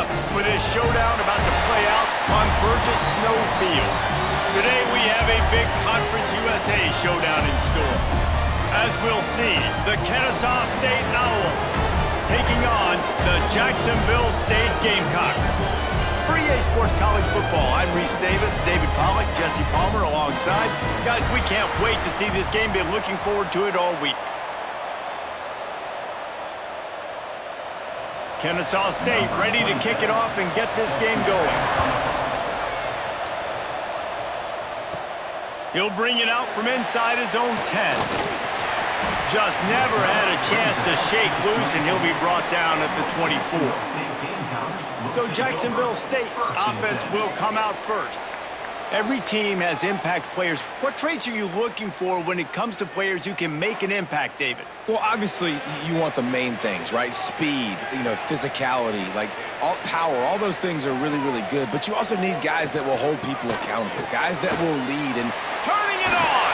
up for this showdown about to play out on Burgess Snow Field. Today we have a big Conference USA showdown in store. As we'll see, the Kennesaw State Owls taking on the Jacksonville State Gamecocks. For EA Sports College Football, I'm Reese Davis, David Pollack, Jesse Palmer alongside. Guys, we can't wait to see this game. Been looking forward to it all week. Kennesaw State ready to kick it off and get this game going. He'll bring it out from inside his own 10. Just never had a chance to shake loose, and he'll be brought down at the 24. So Jacksonville State's offense will come out first. Every team has impact players. What traits are you looking for when it comes to players who can make an impact, David? Well, obviously, you want the main things, right? Speed, physicality, all power, all those things are really, really good. But you also need guys that will hold people accountable, guys that will lead and turning it on.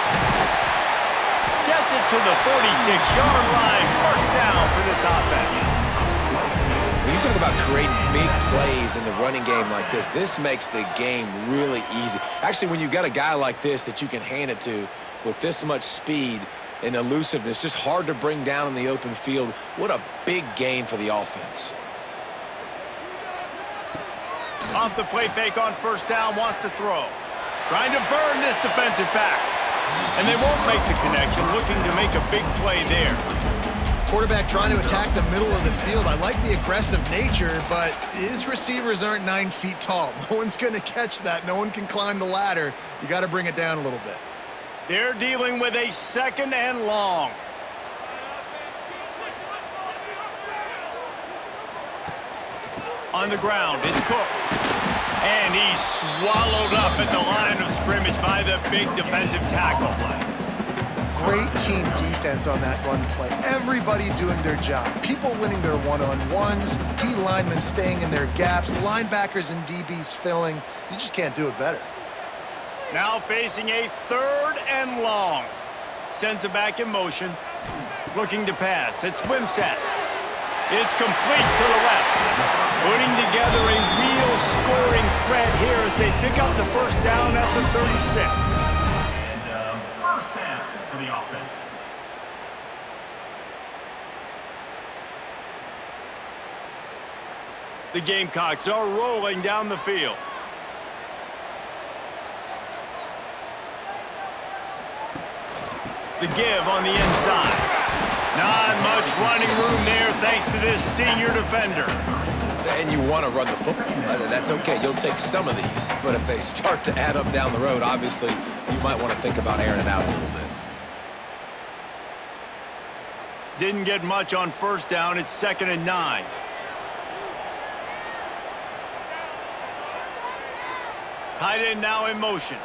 Gets it to the 46-yard line. First down for this offense. When you talk about creating big plays in the running game like this makes the game really easy. Actually, when you've got a guy like this that you can hand it to with this much speed and elusiveness, just hard to bring down in the open field, what a big gain for the offense. Off the play fake on first down, wants to throw. Trying to burn this defensive back. And they won't make the connection, looking to make a big play there. Quarterback trying to attack the middle of the field. I like the aggressive nature, but his receivers aren't 9 feet tall. No one's going to catch that. No one can climb the ladder. You got to bring it down a little bit. They're dealing with a second and long. On the ground, it's Cook. And he's swallowed up at the line of scrimmage by the big defensive tackle. Great team defense on that run play. Everybody doing their job. People winning their one-on-ones, D linemen staying in their gaps, linebackers and DBs filling. You just can't do it better. Now facing a third and long. Sends it back in motion. Looking to pass. It's Wimsatt. It's complete to the left. Putting together a real scoring threat here as they pick up the first down at the 36. First down for the offense. The Gamecocks are rolling down the field. The give on the inside. Not much running room there thanks to this senior defender. And you want to run the football. That's okay. You'll take some of these. But if they start to add up down the road, obviously, you might want to think about airing it out a little bit. Didn't get much on first down. It's 2nd and 9. Tight end now in motion.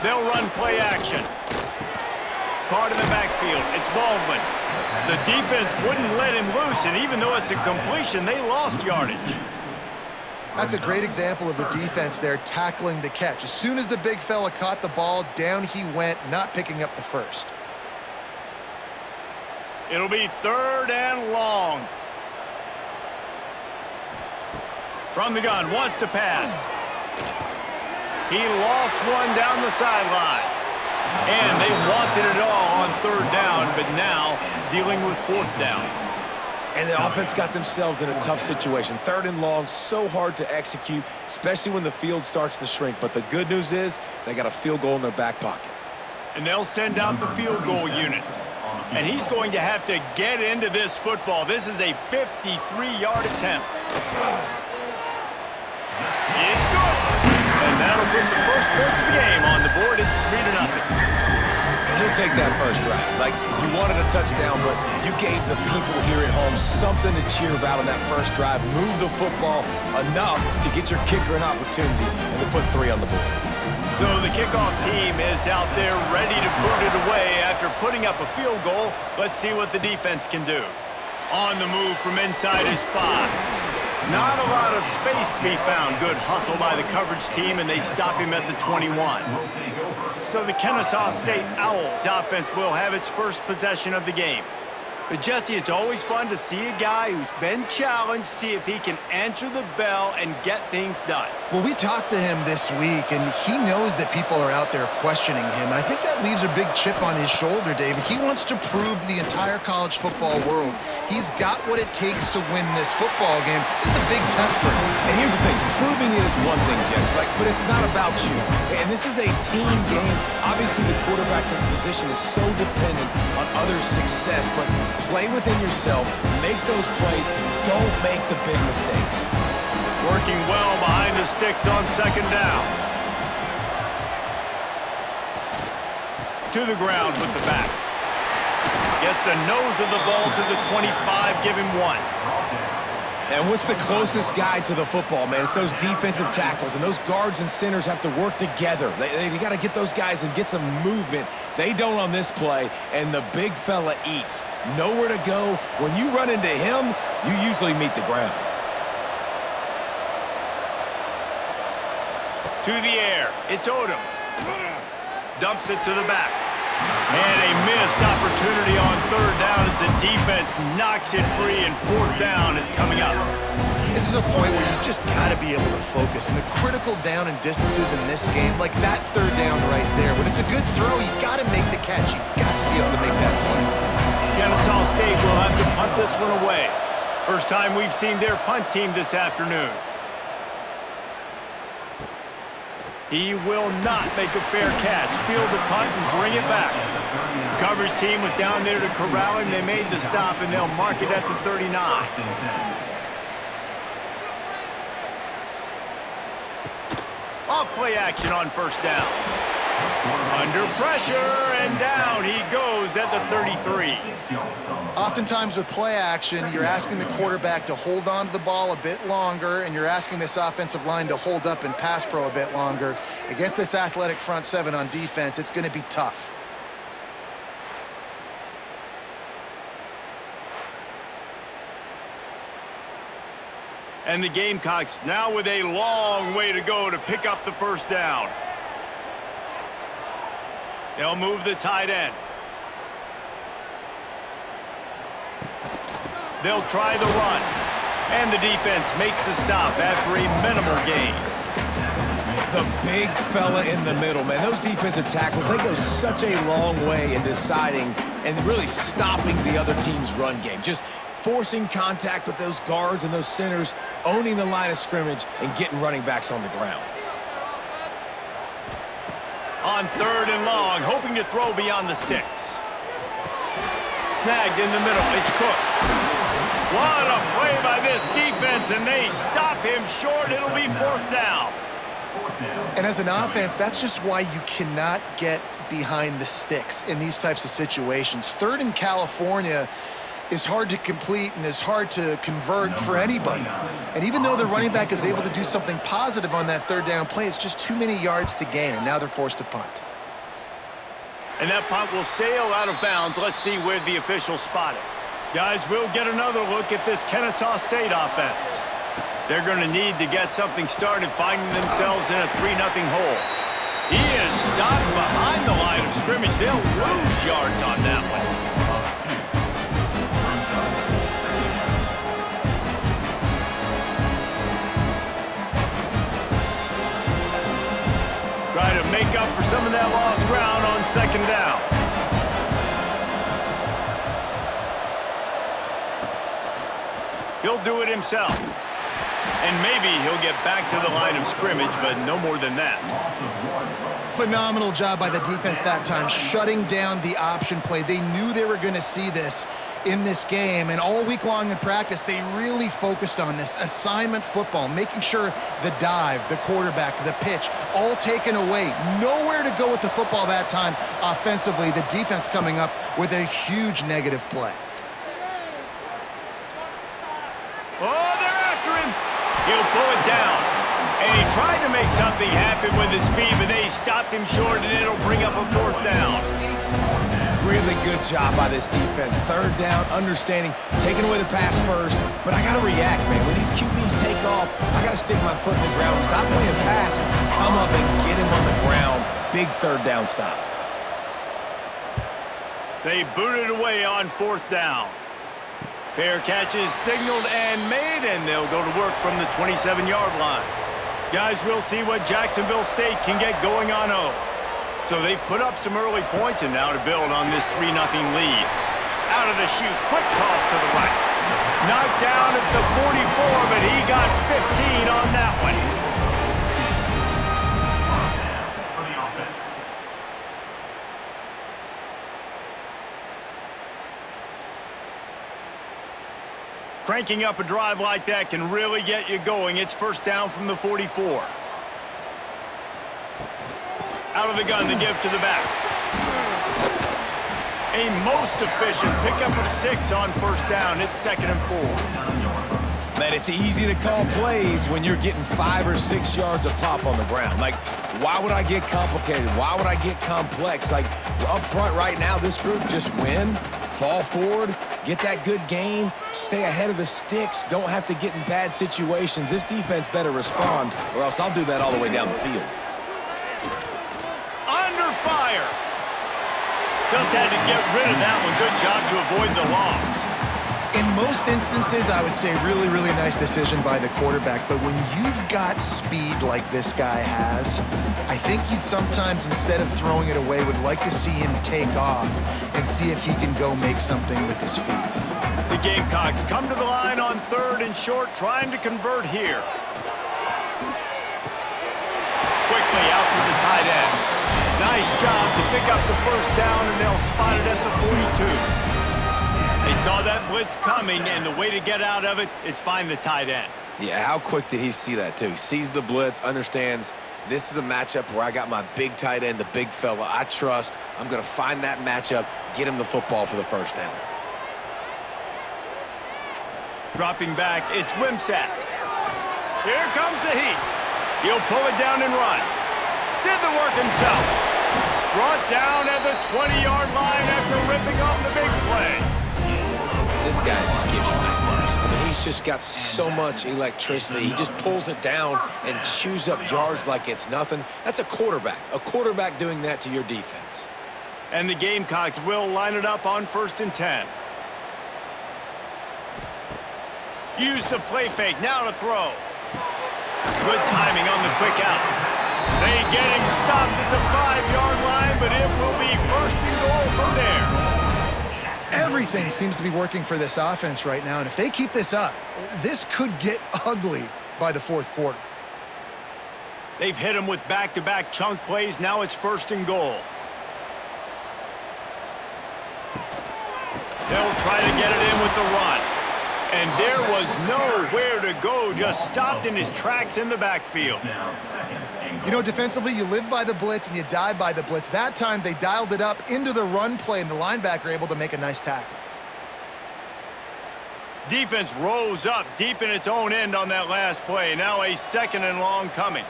They'll run play action. Caught in the backfield. It's Baldwin. The defense wouldn't let him loose, and even though it's a completion, they lost yardage. That's a great example of the defense there tackling the catch. As soon as the big fella caught the ball, down he went, not picking up the first. It'll be 3rd and long. From the gun, wants to pass. He lost one down the sideline. And they wanted it all on 3rd down, but now dealing with 4th down. And the offense got themselves in a tough situation. 3rd and long, so hard to execute, especially when the field starts to shrink. But the good news is they got a field goal in their back pocket. And they'll send out the field goal unit. And he's going to have to get into this football. This is a 53-yard attempt. It's good. And that'll put the first points of the game on the board. It's 3-0. And he'll take that first drive. You wanted a touchdown, but you gave the people here at home something to cheer about on that first drive. Move the football enough to get your kicker an opportunity and to put 3 on the board. So the kickoff team is out there ready to boot it away after putting up a field goal. Let's see what the defense can do. On the move from inside his 5. Not a lot of space to be found. Good hustle by the coverage team, and they stop him at the 21. So the Kennesaw State Owls offense will have its first possession of the game. But Jesse, it's always fun to see a guy who's been challenged, see if he can answer the bell and get things done. Well, we talked to him this week, and he knows that people are out there questioning him. I think that leaves a big chip on his shoulder, David. He wants to prove to the entire college football world he's got what it takes to win this football game. It's a big test for him. And here's the thing, proving it is one thing, Jesse, but it's not about you. And this is a team game. Obviously, the quarterback position is so dependent on others' success, but play within yourself, make those plays, don't make the big mistakes. Working well behind the sticks on second down. To the ground with the back. Gets the nose of the ball to the 25, give him 1. And what's the closest guy to the football, man? It's those defensive tackles, and those guards and centers have to work together. They got to get those guys and get some movement. They don't on this play, and the big fella eats. Nowhere to go. When you run into him, you usually meet the ground. To the air, it's Odom. Dumps it to the back. And a missed opportunity on third down as the defense knocks it free, and fourth down is coming up. This is a point where you just got to be able to focus. And the critical down and distances in this game, like that third down right there, when it's a good throw, you got to make the catch. You got to be able to make that play. Kennesaw State will have to punt this one away. First time we've seen their punt team this afternoon. He will not make a fair catch. Field the punt and bring it back. The coverage team was down there to corral him. They made the stop, and they'll mark it at the 39. Off play action on first down. Under pressure, and down he goes at the 33. Oftentimes with play action, you're asking the quarterback to hold on to the ball a bit longer, and you're asking this offensive line to hold up and pass pro a bit longer. Against this athletic front seven on defense, it's going to be tough. And the Gamecocks now with a long way to go to pick up the first down. They'll move the tight end. They'll try the run. And the defense makes the stop after a minimal gain. The big fella in the middle, man. Those defensive tackles, they go such a long way in deciding and really stopping the other team's run game. Just forcing contact with those guards and those centers, owning the line of scrimmage, and getting running backs on the ground. On third and long, hoping to throw beyond the sticks. Snagged in the middle, it's Cook. What a play by this defense, and they stop him short. It'll be fourth down. And as an offense, that's just why you cannot get behind the sticks in these types of situations. Third in California is hard to complete and is hard to convert for anybody. And even though the running back is able to do something positive on that third down play, it's just too many yards to gain, and now they're forced to punt. And that punt will sail out of bounds. Let's see where the officials spot it. Guys, we'll get another look at this Kennesaw State offense. They're going to need to get something started, finding themselves in a 3-0 hole. He is stopped behind the line of scrimmage. They'll lose yards on that one. Try to make up for some of that lost ground on second down. He'll do it himself. And maybe he'll get back to the line of scrimmage, but no more than that. Phenomenal job by the defense that time, shutting down the option play. They knew they were going to see this in this game, and all week long in practice, they really focused on this assignment football, making sure the dive, the quarterback, the pitch, all taken away. Nowhere to go with the football that time offensively. The defense coming up with a huge negative play. Oh, they're after him. He'll pull it down. And he tried to make something happen with his feet, but they stopped him short, and it'll bring up a fourth down. Really good job by this defense. Third down, understanding, taking away the pass first. But I got to react, man. When these QBs take off, I got to stick my foot in the ground. Stop playing pass. Come up and get him on the ground. Big third down stop. They boot it away on 4th down. Fair catch is signaled and made, and they'll go to work from the 27-yard line. Guys, we'll see what Jacksonville State can get going on O. So they've put up some early points, and now to build on this 3-0 lead. Out of the chute, quick toss to the right. Knocked down at the 44, but he got 15 on that one. Cranking up a drive like that can really get you going. It's 1st down from the 44. Out of the gun to give to the back. A most efficient pickup of 6 on 1st down. It's 2nd and 4. Man, it's easy to call plays when you're getting 5 or 6 yards of pop on the ground. Like, why would I get complicated? Why would I get complex? Like, up front right now, this group just win, fall forward, get that good gain, stay ahead of the sticks, don't have to get in bad situations. This defense better respond, or else I'll do that all the way down the field. Under fire. Just had to get rid of that one. Good job to avoid the loss. In most instances, I would say really, really nice decision by the quarterback. But when you've got speed like this guy has, I think you'd sometimes, instead of throwing it away, would like to see him take off and see if he can go make something with his feet. The Gamecocks come to the line on 3rd and short, trying to convert here. Quickly out to the tight end. Nice job to pick up the 1st down, and they'll spot it at the 42. They saw that blitz coming, and the way to get out of it is find the tight end. Yeah, how quick did he see that, too? He sees the blitz, understands this is a matchup where I got my big tight end, the big fella I trust. I'm going to find that matchup, get him the football for the 1st down. Dropping back, it's Wimsatt. Here comes the heat. He'll pull it down and run. Did the work himself. Brought down at the 20-yard line after ripping off the big play. This guy just gives you nightmares. I mean, he's just got so much electricity. He just pulls it down and chews up yards like it's nothing. That's a quarterback. A quarterback doing that to your defense. And the Gamecocks will line it up on 1st and 10. Use the play fake. Now to throw. Good timing on the quick out. They get him stopped at the 5-yard line, but it will be 1st and goal from there. Everything seems to be working for this offense right now, and if they keep this up, this could get ugly by the 4th quarter. They've hit him with back-to-back chunk plays. Now it's 1st and goal. They'll try to get it in with the run. And there was nowhere to go, just stopped in his tracks in the backfield. You know, defensively, you live by the blitz and you die by the blitz. That time, they dialed it up into the run play, and the linebacker able to make a nice tackle. Defense rose up deep in its own end on that last play. Now a 2nd and long coming.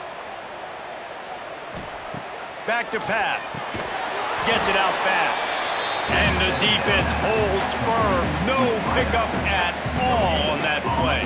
Back to pass. Gets it out fast. And the defense holds firm. No pickup at all on that play.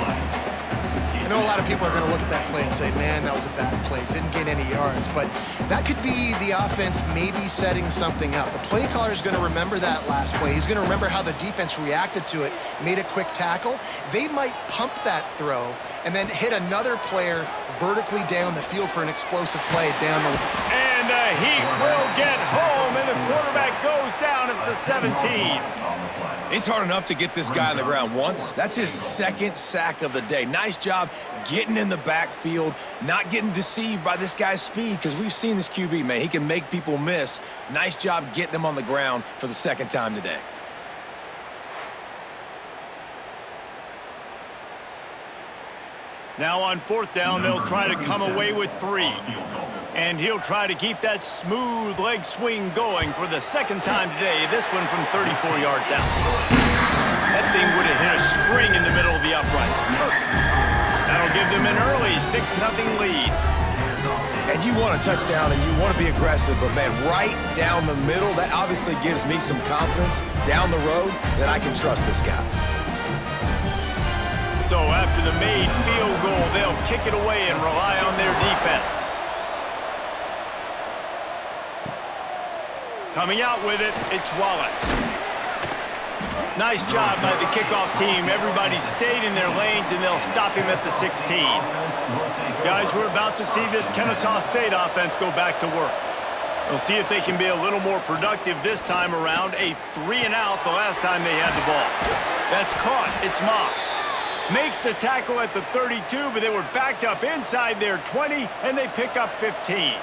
I know a lot of people are going to look at that play and say, man, that was a bad play. Didn't gain any yards. But that could be the offense maybe setting something up. The play caller is going to remember that last play. He's going to remember how the defense reacted to it, made a quick tackle. They might pump that throw and then hit another player vertically down the field for an explosive play down the line. And the Heat will get home, and the quarterback goes down at the 17. It's hard enough to get this guy on the ground once. That's his 2nd sack of the day. Nice job getting in the backfield, not getting deceived by this guy's speed, because we've seen this QB, man. He can make people miss. Nice job getting him on the ground for the 2nd time today. Now on 4th down, they'll try to come away with 3. And he'll try to keep that smooth leg swing going for the 2nd time today, this one from 34 yards out. That thing would have hit a string in the middle of the uprights. Perfect. That'll give them an early 6-0 lead. And you want a touchdown and you want to be aggressive, but man, right down the middle, that obviously gives me some confidence down the road that I can trust this guy. So after the made field goal, they'll kick it away and rely on their defense. Coming out with it, it's Wallace. Nice job by the kickoff team. Everybody stayed in their lanes, and they'll stop him at the 16. Guys, we're about to see this Kennesaw State offense go back to work. We'll see if they can be a little more productive this time around. A 3-and-out the last time they had the ball. That's caught. It's Moss. Makes the tackle at the 32, but they were backed up inside their 20, and they pick up 15.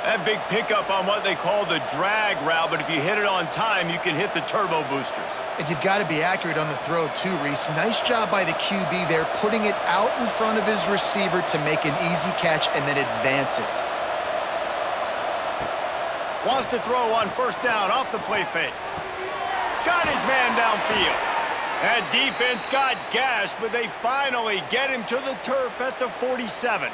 That big pickup on what they call the drag route, but if you hit it on time, you can hit the turbo boosters. And you've got to be accurate on the throw too, Reese. Nice job by the QB there, putting it out in front of his receiver to make an easy catch and then advance it. Wants to throw on first down off the play fake. Got his man downfield. That defense got gashed, but they finally get him to the turf at the 47.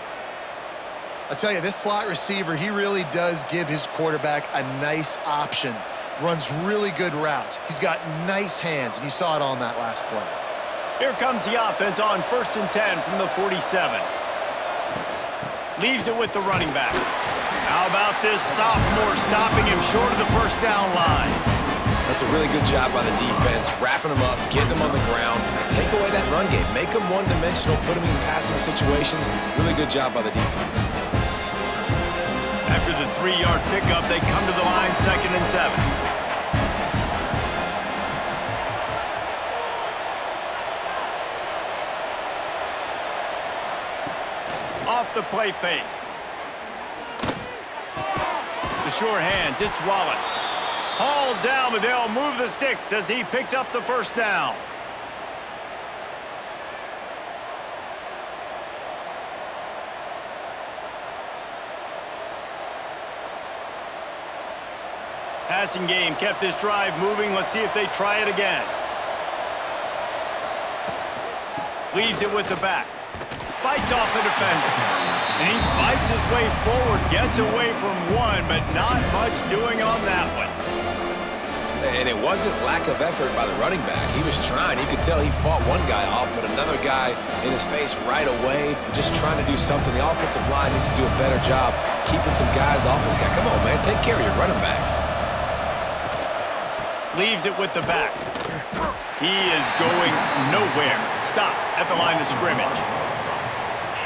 I'll tell you, this slot receiver, he really does give his quarterback a nice option. Runs really good routes. He's got nice hands, and you saw it on that last play. Here comes the offense on 1st and 10 from the 47. Leaves it with the running back. How about this sophomore stopping him short of the first down line? That's a really good job by the defense, wrapping them up, getting them on the ground. Take away that run game. Make them one-dimensional, put them in passing situations. Really good job by the defense. After the 3-yard pickup, they come to the line 2nd and 7. Off the play fake. The sure hands, it's Wallace. Hauled down, but they'll move the sticks as he picks up the first down. Passing game kept this drive moving. Let's see if they try it again. Leaves it with the back. Fights off the defender. And he fights his way forward, gets away from one, but not much doing on that one. And it wasn't lack of effort by the running back. He was trying. You could tell he fought one guy off, but another guy in his face right away, just trying to do something. The offensive line needs to do a better job keeping some guys off his guy. Come on, man. Take care of your running back. Leaves it with the back. He is going nowhere. Stop at the line of scrimmage.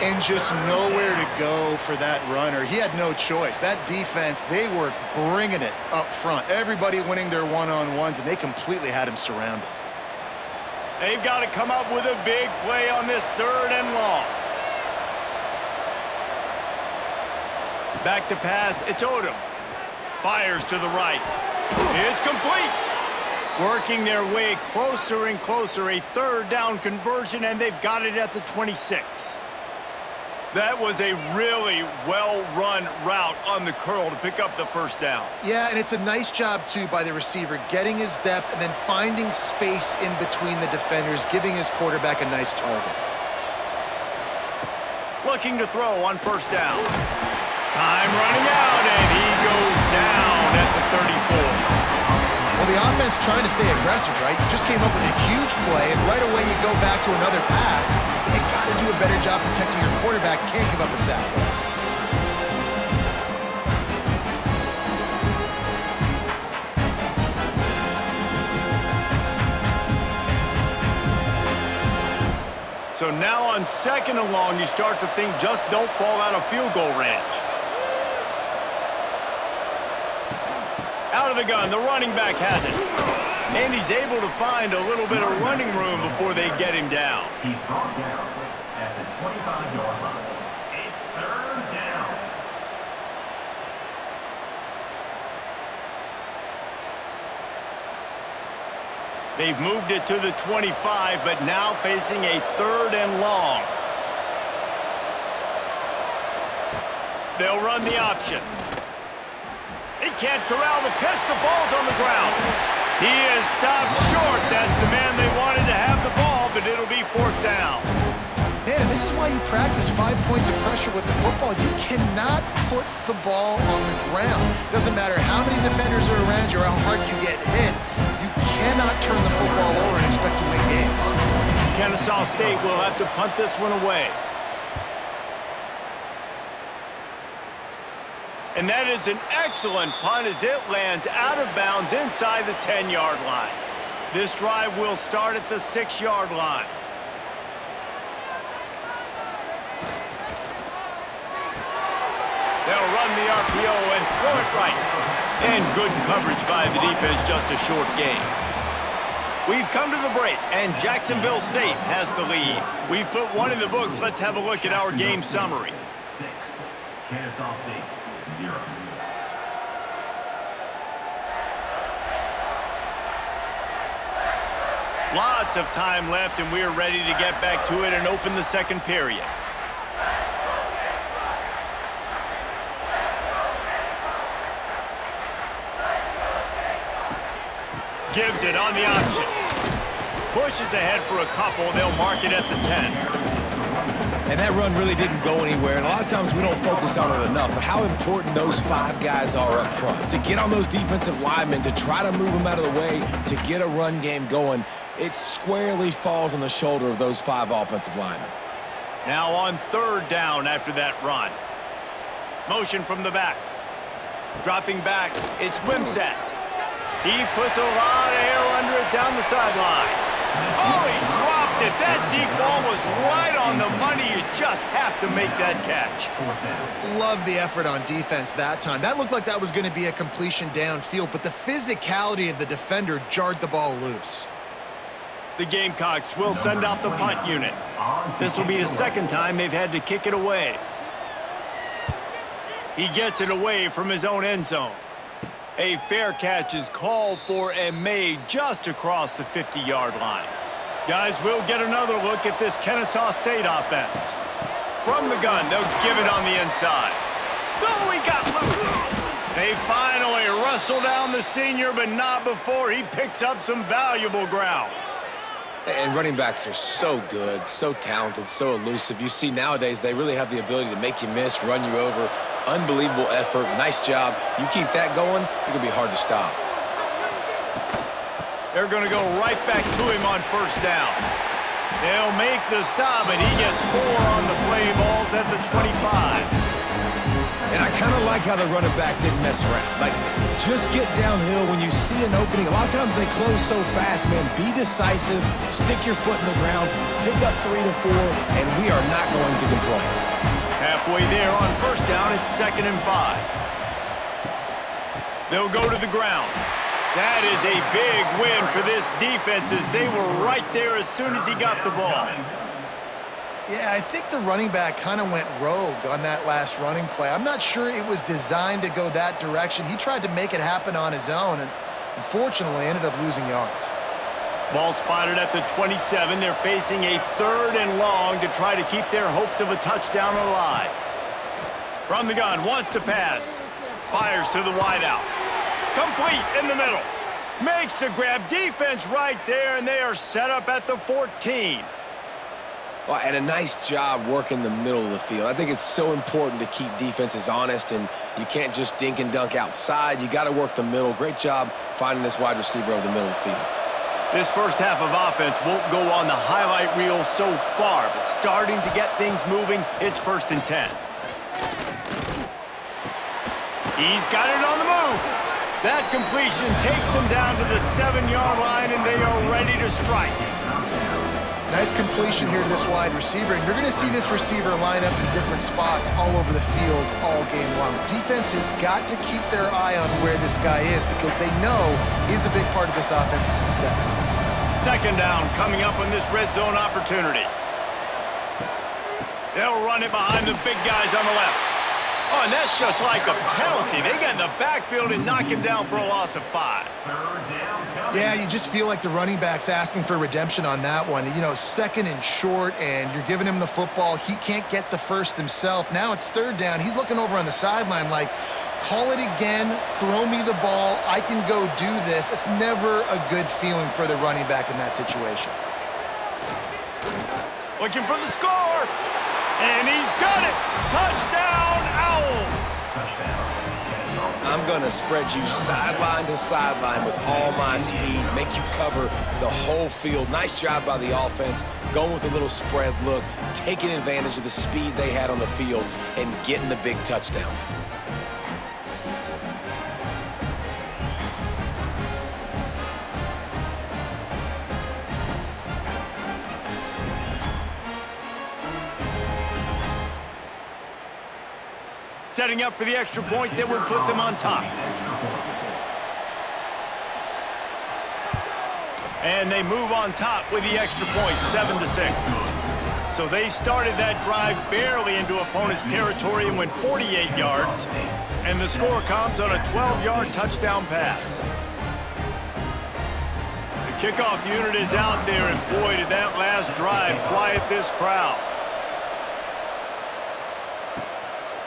And just nowhere to go for that runner. He had no choice. That defense, they were bringing it up front. Everybody winning their one-on-ones, and they completely had him surrounded. They've got to come up with a big play on this 3rd and long. Back to pass, it's Odom. Fires to the right. It's complete. Working their way closer and closer. A 3rd down conversion, and they've got it at the 26. That was a really well-run route on the curl to pick up the first down. Yeah, and it's a nice job, too, by the receiver, getting his depth and then finding space in between the defenders, giving his quarterback a nice target. Looking to throw on first down. Time running out, and he goes down at the 34. Well, the offense trying to stay aggressive, right? You just came up with a huge play, and right away you go back to another pass. But you got to do a better job protecting your quarterback. Can't give up a sack. So now on 2nd and long, you start to think just don't fall out of field goal range. Out of the gun, the running back has it. And he's able to find a little bit of running room before they get him down. He's brought down at the 25-yard line. It's 3rd down. They've moved it to the 25, but now facing a 3rd and long. They'll run the option. He can't corral the pitch. The ball's on the ground. He is stopped short. That's the man they wanted to have the ball, but it'll be 4th down. Man, this is why you practice 5 points of pressure with the football. You cannot put the ball on the ground. Doesn't matter how many defenders are around you or how hard you get hit. You cannot turn the football over and expect to win games. Kennesaw State will have to punt this one away. And that is an excellent punt as it lands out of bounds inside the 10-yard line. This drive will start at the 6-yard line. They'll run the RPO and throw it right. And good coverage by the defense, just a short gain. We've come to the break, and Jacksonville State has the lead. We've put one in the books. Let's have a look at our game summary. 6, Kennesaw State 0. Lots of time left, and we are ready to get back to it and open the second period. Gives it on the option. Pushes ahead for a couple. They'll mark it at the 10. And that run really didn't go anywhere, and a lot of times we don't focus on it enough, but how important those 5 guys are up front. To get on those defensive linemen, to try to move them out of the way, to get a run game going, it squarely falls on the shoulder of those 5 offensive linemen. Now on 3rd down after that run. Motion from the back. Dropping back, it's Wimsatt. He puts a lot of air under it down the sideline. Oh, he dropped it. That deep ball was right on the money. You just have to make that catch. Love the effort on defense that time. That looked like that was going to be a completion downfield, but the physicality of the defender jarred the ball loose. The Gamecocks will send out the punt unit. This will be the second time they've had to kick it away. He gets it away from his own end zone. A fair catch is called for and made just across the 50-yard line. Guys, we'll get another look at this Kennesaw State offense. From the gun, they'll give it on the inside. Oh, he got loose. They finally wrestle down the senior, but not before he picks up some valuable ground. And running backs are so good, so talented, so elusive. You see nowadays they really have the ability to make you miss, run you over. Unbelievable effort. Nice job. You keep that going, it's going to be hard to stop. They're going to go right back to him on 1st down. They'll make the stop, and he gets 4 on the play balls at the 25. And I kind of like how the running back didn't mess around. Like, just get downhill when you see an opening. A lot of times they close so fast, man. Be decisive, stick your foot in the ground, pick up 3 to 4, and we are not going to complain. Halfway there on 1st down, it's 2nd and 5. They'll go to the ground. That is a big win for this defense as they were right there as soon as he got the ball. Yeah, I think the running back kind of went rogue on that last running play. I'm not sure it was designed to go that direction. He tried to make it happen on his own and unfortunately ended up losing yards. Ball spotted at the 27. They're facing a 3rd and long to try to keep their hopes of a touchdown alive. From the gun, wants to pass. Fires to the wideout. Complete in the middle. Makes the grab. Defense right there, and they are set up at the 14. Well, and a nice job working the middle of the field. I think it's so important to keep defenses honest, and you can't just dink and dunk outside. You got to work the middle. Great job finding this wide receiver over the middle of the field. This first half of offense won't go on the highlight reel so far, but starting to get things moving, it's 1st and 10. He's got it on the move. That completion takes them down to the 7-yard line, and they are ready to strike. Nice completion here to this wide receiver, and you're going to see this receiver line up in different spots all over the field all game long. Defense has got to keep their eye on where this guy is because they know he's a big part of this offense's success. 2nd down coming up on this red zone opportunity. They'll run it behind the big guys on the left. Oh, and that's just like a penalty. They get in the backfield and knock him down for a loss of 5. Yeah, you just feel like the running back's asking for redemption on that one. You know, 2nd and short, and you're giving him the football. He can't get the first himself. Now it's 3rd down. He's looking over on the sideline like, call it again, throw me the ball, I can go do this. It's never a good feeling for the running back in that situation. Looking for the score, and he's got it. Touchdown, Owls. I'm going to spread you sideline to sideline with all my speed, make you cover the whole field. Nice job by the offense, going with a little spread look, taking advantage of the speed they had on the field, and getting the big touchdown. setting up for the extra point that would put them on top. And they move on top with the extra point, 7-6. So they started that drive barely into opponent's territory and went 48 yards. And the score comes on a 12-yard touchdown pass. The kickoff unit is out there, and boy, did that last drive quiet this crowd.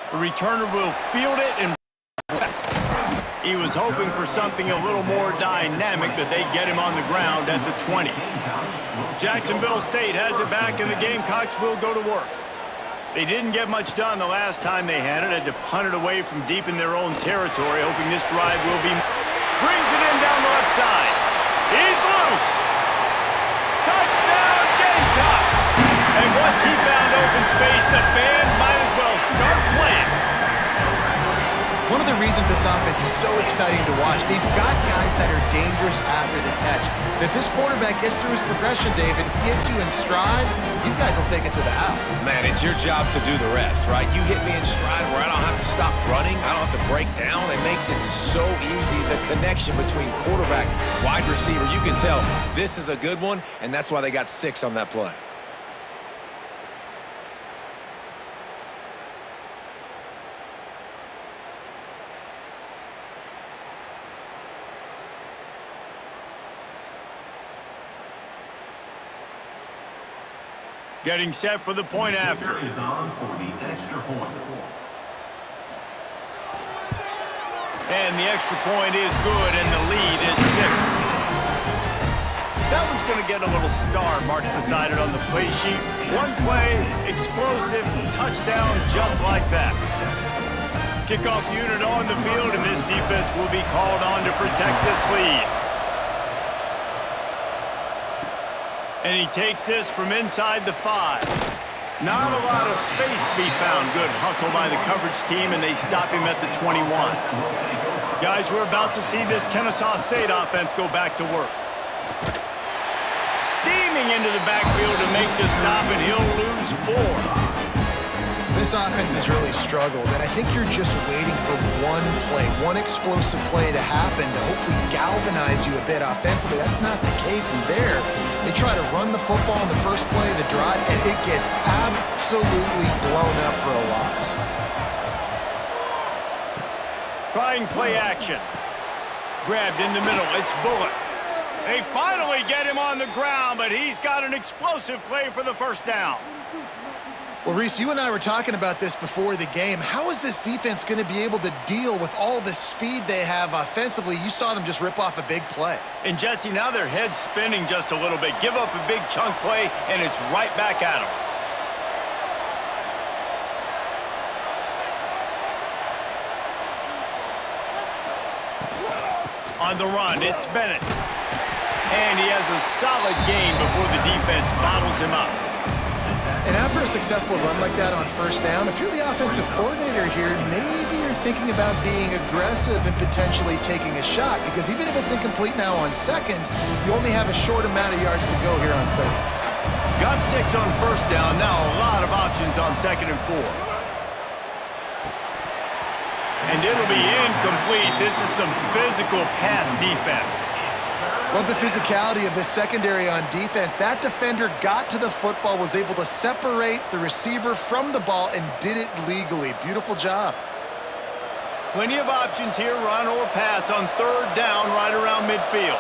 The returner will field it and he was hoping for something a little more dynamic, but they get him on the ground at the 20. Jacksonville State has it back, and the Gamecocks will go to work. They didn't get much done the last time they had it. Had to punt it away from deep in their own territory, hoping this drive will be... Brings it in down the left side. He's loose. Touchdown, Gamecocks! And once he found open space, the band might as well start playing. One of the reasons this offense is so exciting to watch, they've got guys that are dangerous after the catch. And if this quarterback gets through his progression, David, gets you in stride, these guys will take it to the house. Man, it's your job to do the rest, right? You hit me in stride where I don't have to stop running. I don't have to break down. It makes it so easy. The connection between quarterback, wide receiver, you can tell this is a good one, and that's why they got 6 on that play. Getting set for the point after. Is on for the extra point. And the extra point is good, and the lead is 6. That one's going to get a little star marked beside it on the play sheet. One play, explosive, touchdown, just like that. Kickoff unit on the field, and this defense will be called on to protect this lead. And he takes this from inside the 5. Not a lot of space to be found. Good hustle by the coverage team, and they stop him at the 21. Guys, we're about to see this Kennesaw State offense go back to work. Steaming into the backfield to make the stop, and he'll lose 4. This offense has really struggled, and I think you're just waiting for one play, one explosive play to happen to hopefully galvanize you a bit offensively. That's not the case, and there, they try to run the football in the first play of the drive, and it gets absolutely blown up for a loss. Trying play action. Grabbed in the middle, it's Bullock. They finally get him on the ground, but he's got an explosive play for the first down. Well, Reese, you and I were talking about this before the game. How is this defense going to be able to deal with all the speed they have offensively? You saw them just rip off a big play. And, Jesse, now their head's spinning just a little bit. Give up a big chunk play, and it's right back at them. On the run, it's Bennett. And he has a solid gain before the defense bottles him up. And after a successful run like that on first down, if you're the offensive coordinator here, maybe you're thinking about being aggressive and potentially taking a shot, because even if it's incomplete now on second, you only have a short amount of yards to go here on third. Got 6 on first down, now a lot of options on 2nd and 4. And it'll be incomplete. This is some physical pass defense. Love the physicality of this secondary on defense. That defender got to the football, was able to separate the receiver from the ball, and did it legally. Beautiful job. Plenty of options here, run or pass on 3rd down right around midfield.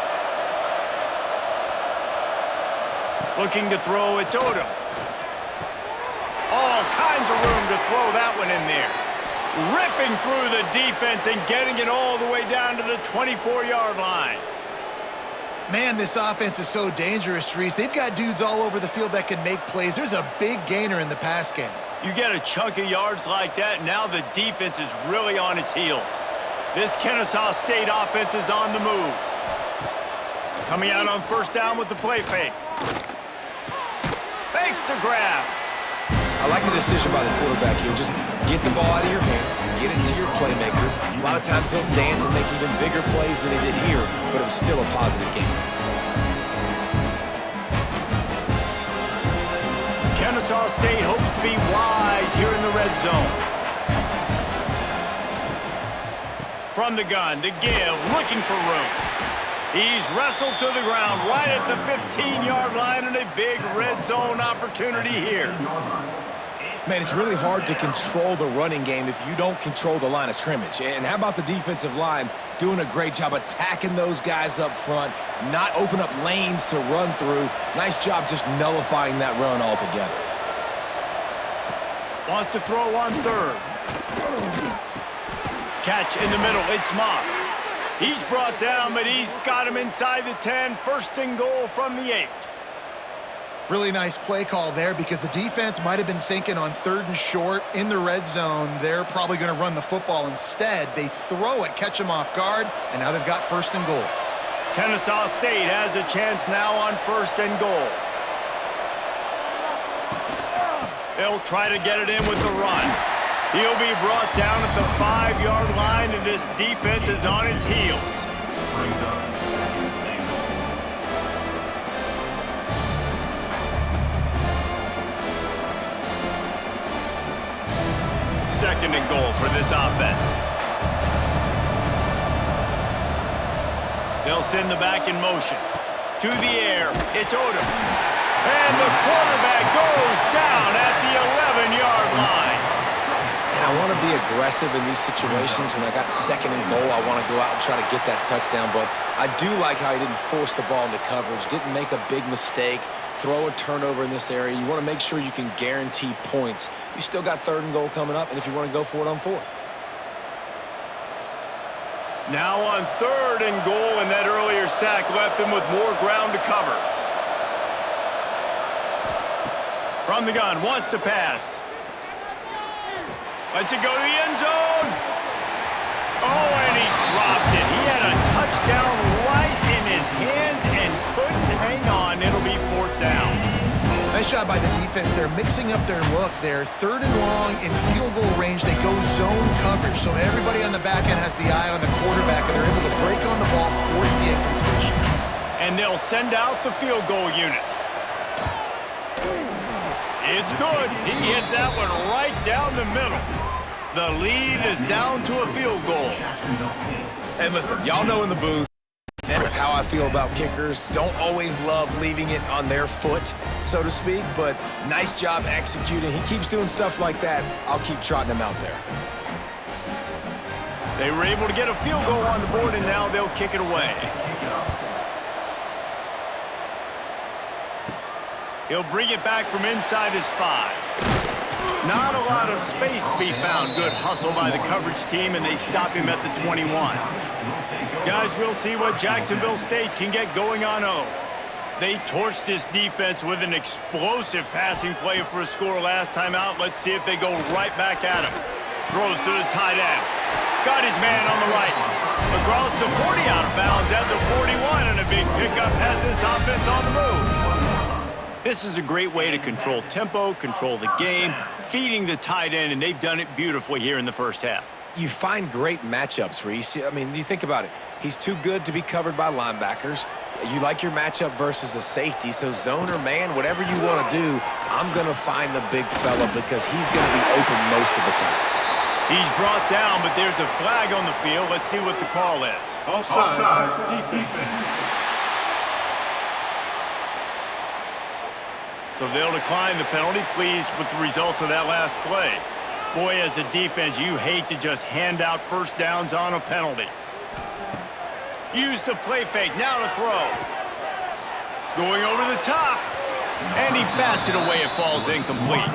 Looking to throw, it's Odom. All kinds of room to throw that one in there. Ripping through the defense and getting it all the way down to the 24-yard line. Man, this offense is so dangerous, Reese. They've got dudes all over the field that can make plays. There's a big gainer in the pass game. You get a chunk of yards like that, now the defense is really on its heels. This Kennesaw State offense is on the move. Coming out on first down with the play fake. Fakes to grab. I like the decision by the quarterback here. Just get the ball out of your hands, get it to your playmaker. A lot of times he'll dance and make even bigger plays than he did here, but it was still a positive game. Kennesaw State hopes to be wise here in the red zone. from the gun. The give, looking for room. He's wrestled to the ground right at the 15-yard line, and a big red zone opportunity here. Man, it's really hard to control the running game if you don't control the line of scrimmage. And how about the defensive line doing a great job attacking those guys up front, not open up lanes to run through. Nice job just nullifying that run altogether. Wants to throw on third. Catch in the middle. It's Moss. He's brought down, but he's got him inside the 10. First and goal from the 8. Really nice play call there because the defense might have been thinking on third and short in the red zone. They're probably going to run the football instead. They throw it, catch them off guard, and now they've got first and goal. Kennesaw State has a chance now on first and goal. They'll try to get it in with the run. He'll be brought down at the 5-yard line, and this defense is on its heels. Second and goal for this offense. They'll send the back in motion. To the air, it's Odom. And the quarterback goes down at the 11-yard line. And I want to be aggressive in these situations. When I got second and goal, I want to go out and try to get that touchdown. But I do like how he didn't force the ball into coverage, didn't make a big mistake, throw a turnover in this area. You want to make sure you can guarantee points. You still got third and goal coming up, and if you want to go for it on fourth. Now on third and goal, and that earlier sack left them with more ground to cover. From the gun, wants to pass. Lets it go to the end zone. Oh, and he dropped it. He had a touchdown right in his hands and couldn't hang on. It'll be fourth down. Nice job by the defense. They're mixing up their look. They're third and long in field goal range. They go zone coverage, so everybody on the back end has the eye on the quarterback, and they're able to break on the ball, force the incompletion. And they'll send out the field goal unit. It's good. He hit that one right down the middle. The lead is down to a field goal. And listen, y'all know in the booth how I feel about kickers. Don't always love leaving it on their foot, so to speak, but nice job executing. He keeps doing stuff like that. I'll keep trotting him out there. They were able to get a field goal on the board, and now they'll kick it away. He'll bring it back from inside his 5. Not a lot of space to be found. Good hustle by the coverage team, and they stop him at the 21. Guys, we'll see what Jacksonville State can get going on O. They torched this defense with an explosive passing play for a score last time out. Let's see if they go right back at him. Throws to the tight end. Got his man on the right. Across the 40 out of bounds at the 41, and a big pickup has this offense on the move. This is a great way to control tempo, control the game, feeding the tight end, and they've done it beautifully here in the first half. You find great matchups, Reese. I mean, you think about it. He's too good to be covered by linebackers. You like your matchup versus a safety, so zone or man, whatever you want to do, I'm going to find the big fella because he's going to be open most of the time. He's brought down, but there's a flag on the field. Let's see what the call is. Offside. Defense. So they'll decline the penalty, pleased with the results of that last play. Boy, as a defense, you hate to just hand out first downs on a penalty. Use the play fake, now to throw. Going over the top, and he bats it away. It falls incomplete.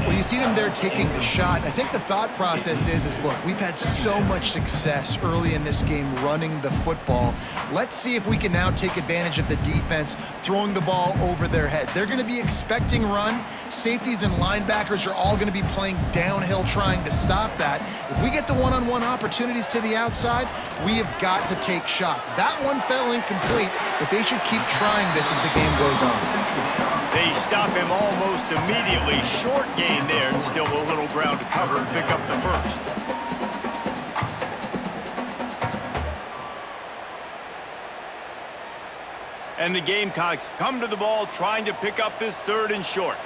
Well, you see them there taking the shot. I think the thought process is look, we've had so much success early in this game running the football. Let's see if we can now take advantage of the defense throwing the ball over their head. They're going to be expecting run. Safeties and linebackers are all going to be playing downhill trying to stop that. If we get the one-on-one opportunities to the outside, we have got to take shots. That one fell incomplete, but they should keep trying this as the game goes on. They stop him almost immediately. Short gain there, and still a little ground to cover and pick up the first. And the Gamecocks come to the ball trying to pick up this third and short.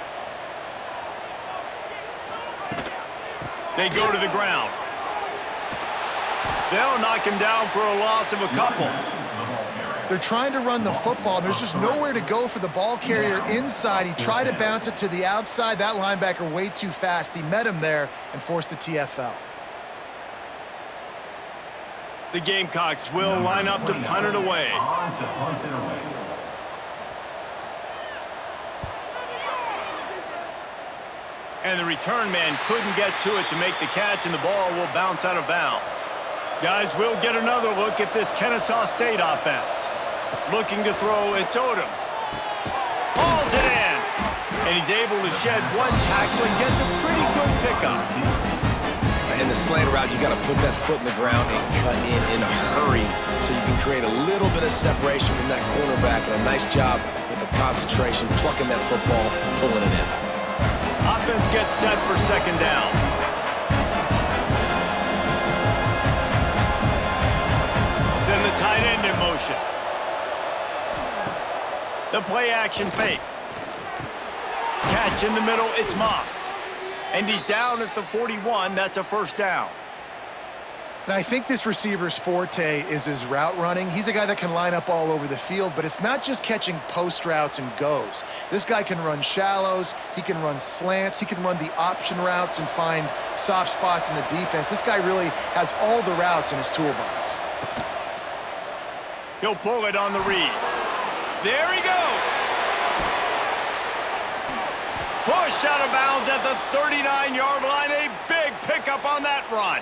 They go to the ground. They'll knock him down for a loss of a couple. They're trying to run the football. There's just nowhere to go for the ball carrier inside. He tried to bounce it to the outside. That linebacker way too fast. He met him there and forced the TFL. The Gamecocks will line up to punt it away. And the return man couldn't get to it to make the catch, and the ball will bounce out of bounds. Guys, we'll get another look at this Kennesaw State offense. Looking to throw, it's Odom. Hauls it in. And he's able to shed one tackle and gets a pretty good pickup. In the slant route, you got to put that foot in the ground and cut in a hurry so you can create a little bit of separation from that cornerback. And a nice job with the concentration, plucking that football, pulling it in. Offense gets set for second down. Send the tight end in motion. The play action fake. Catch in the middle, it's Moss. And he's down at the 41. That's a first down. And I think this receiver's forte is his route running. He's a guy that can line up all over the field, but it's not just catching post routes and goes. This guy can run shallows, he can run slants, he can run the option routes and find soft spots in the defense. This guy really has all the routes in his toolbox. He'll pull it on the read. There he goes. Pushed out of bounds at the 39-yard line. A big pickup on that run.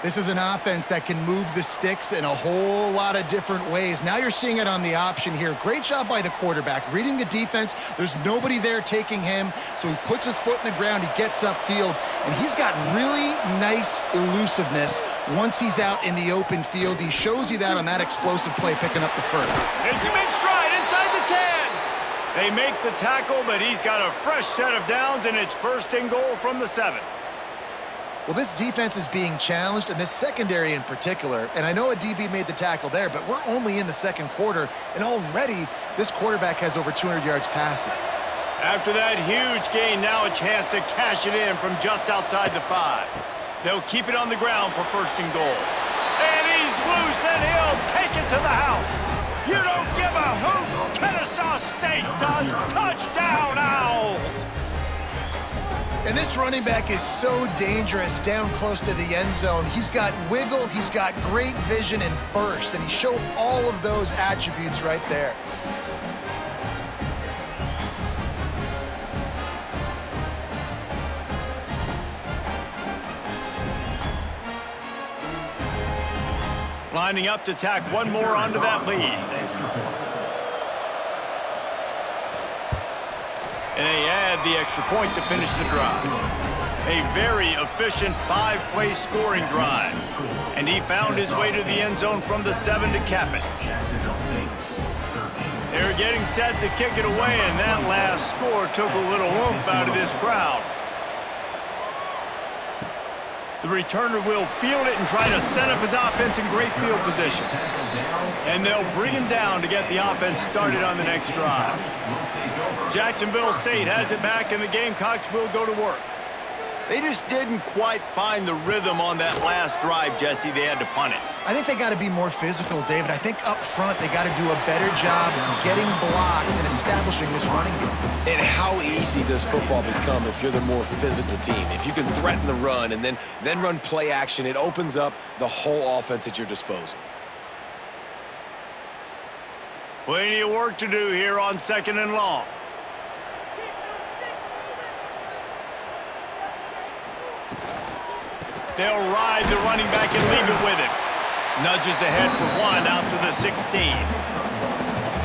This is an offense that can move the sticks in a whole lot of different ways. Now you're seeing it on the option here. Great job by the quarterback. Reading the defense, there's nobody there taking him, so he puts his foot in the ground, he gets upfield, and he's got really nice elusiveness once he's out in the open field. He shows you that on that explosive play, picking up the first. It's a big stride inside the 10. They make the tackle, but he's got a fresh set of downs, and it's first and goal from the 7. Well, this defense is being challenged, and this secondary in particular. And I know a DB made the tackle there, but we're only in the second quarter, and already this quarterback has over 200 yards passing. After that huge gain, now a chance to cash it in from just outside the 5. They'll keep it on the ground for first and goal. And he's loose, and he'll take it to the house. You don't give a hoot. Kennesaw State does. Touchdown, Owls. And this running back is so dangerous down close to the end zone. He's got wiggle, he's got great vision and burst, and he showed all of those attributes right there. Lining up to tack one more onto that lead. And they add the extra point to finish the drive. A very efficient 5-play scoring drive. And he found his way to the end zone from the 7 to cap it. They're getting set to kick it away, and that last score took a little oomph out of this crowd. The returner will field it and try to set up his offense in great field position. And they'll bring him down to get the offense started on the next drive. Jacksonville State has it back, and the Gamecocks will go to work. They just didn't quite find the rhythm on that last drive, Jesse. They had to punt it. I think they got to be more physical, David. I think up front they got to do a better job getting blocks and establishing this running game. And how easy does football become if you're the more physical team? If you can threaten the run and then run play action, it opens up the whole offense at your disposal. Plenty of work to do here on second and long. They'll ride the running back and leave it with him. Nudges ahead for one out to the 16.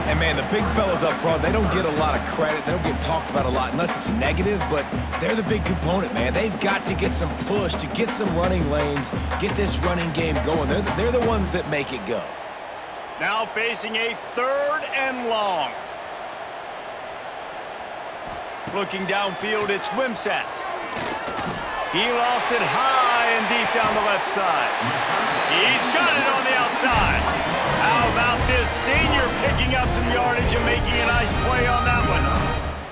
And, man, the big fellas up front, they don't get a lot of credit. They don't get talked about a lot unless it's negative, but they're the big component, man. They've got to get some push, to get some running lanes, get this running game going. They're the ones that make it go. Now facing a 3rd and long. Looking downfield, it's Wimsatt. He lofts it high and deep down the left side. He's got it on the outside. How about this senior picking up some yardage and making a nice play on that one?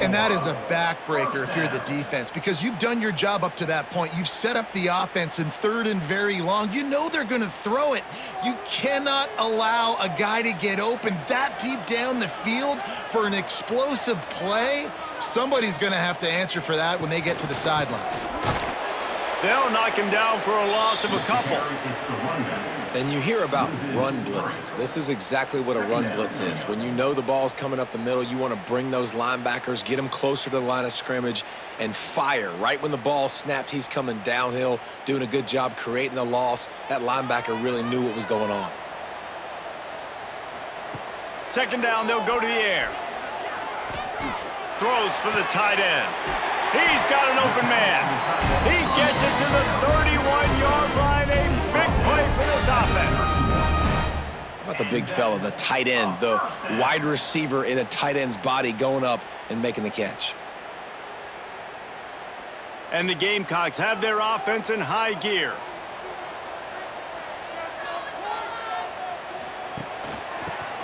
And that is a backbreaker if you're the defense, because you've done your job up to that point. You've set up the offense in 3rd and very long. You know they're going to throw it. You cannot allow a guy to get open that deep down the field for an explosive play. Somebody's going to have to answer for that when they get to the sidelines. They'll knock him down for a loss of a couple. And you hear about run blitzes. This is exactly what a run blitz is. When you know the ball's coming up the middle, you want to bring those linebackers, get them closer to the line of scrimmage, and fire. Right when the ball snapped, he's coming downhill, doing a good job creating the loss. That linebacker really knew what was going on. 2nd down, they'll go to the air. Throws for the tight end. He's got an open man. He gets it to the 31-yard line. A big play for this offense. How about the big fella, the tight end, the wide receiver in a tight end's body going up and making the catch. And the Gamecocks have their offense in high gear.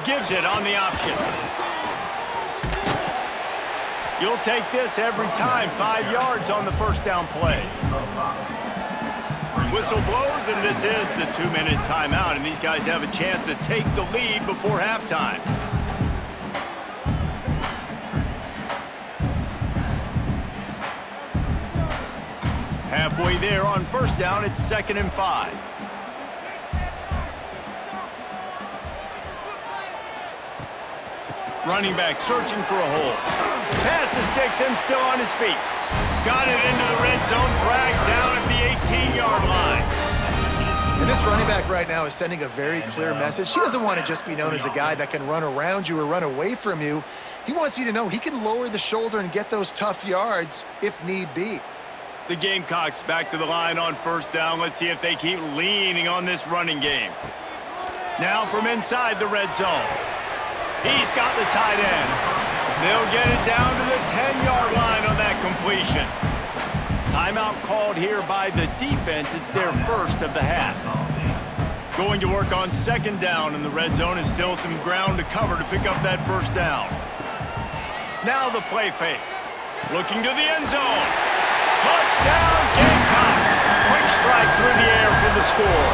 Gives it on the option. You'll take this every time. 5 yards on the 1st down play. Whistle blows, and this is the 2-minute timeout, and these guys have a chance to take the lead before halftime. Halfway there on 1st down, it's 2nd and 5. Running back searching for a hole. Pass the sticks and still on his feet. Got it into the red zone, dragged down at the 18-yard line. And this running back right now is sending a very clear message. He doesn't want to just be known as a guy that can run around you or run away from you. He wants you to know he can lower the shoulder and get those tough yards if need be. The Gamecocks back to the line on 1st down. Let's see if they keep leaning on this running game. Now from inside the red zone. He's got the tight end. They'll get it down to the 10-yard line on that completion. Timeout called here by the defense. It's their 1st of the half. Going to work on 2nd down in the red zone, and still some ground to cover to pick up that 1st down. Now the play fake. Looking to the end zone. Touchdown, Gamecocks. Quick strike through the air for the score.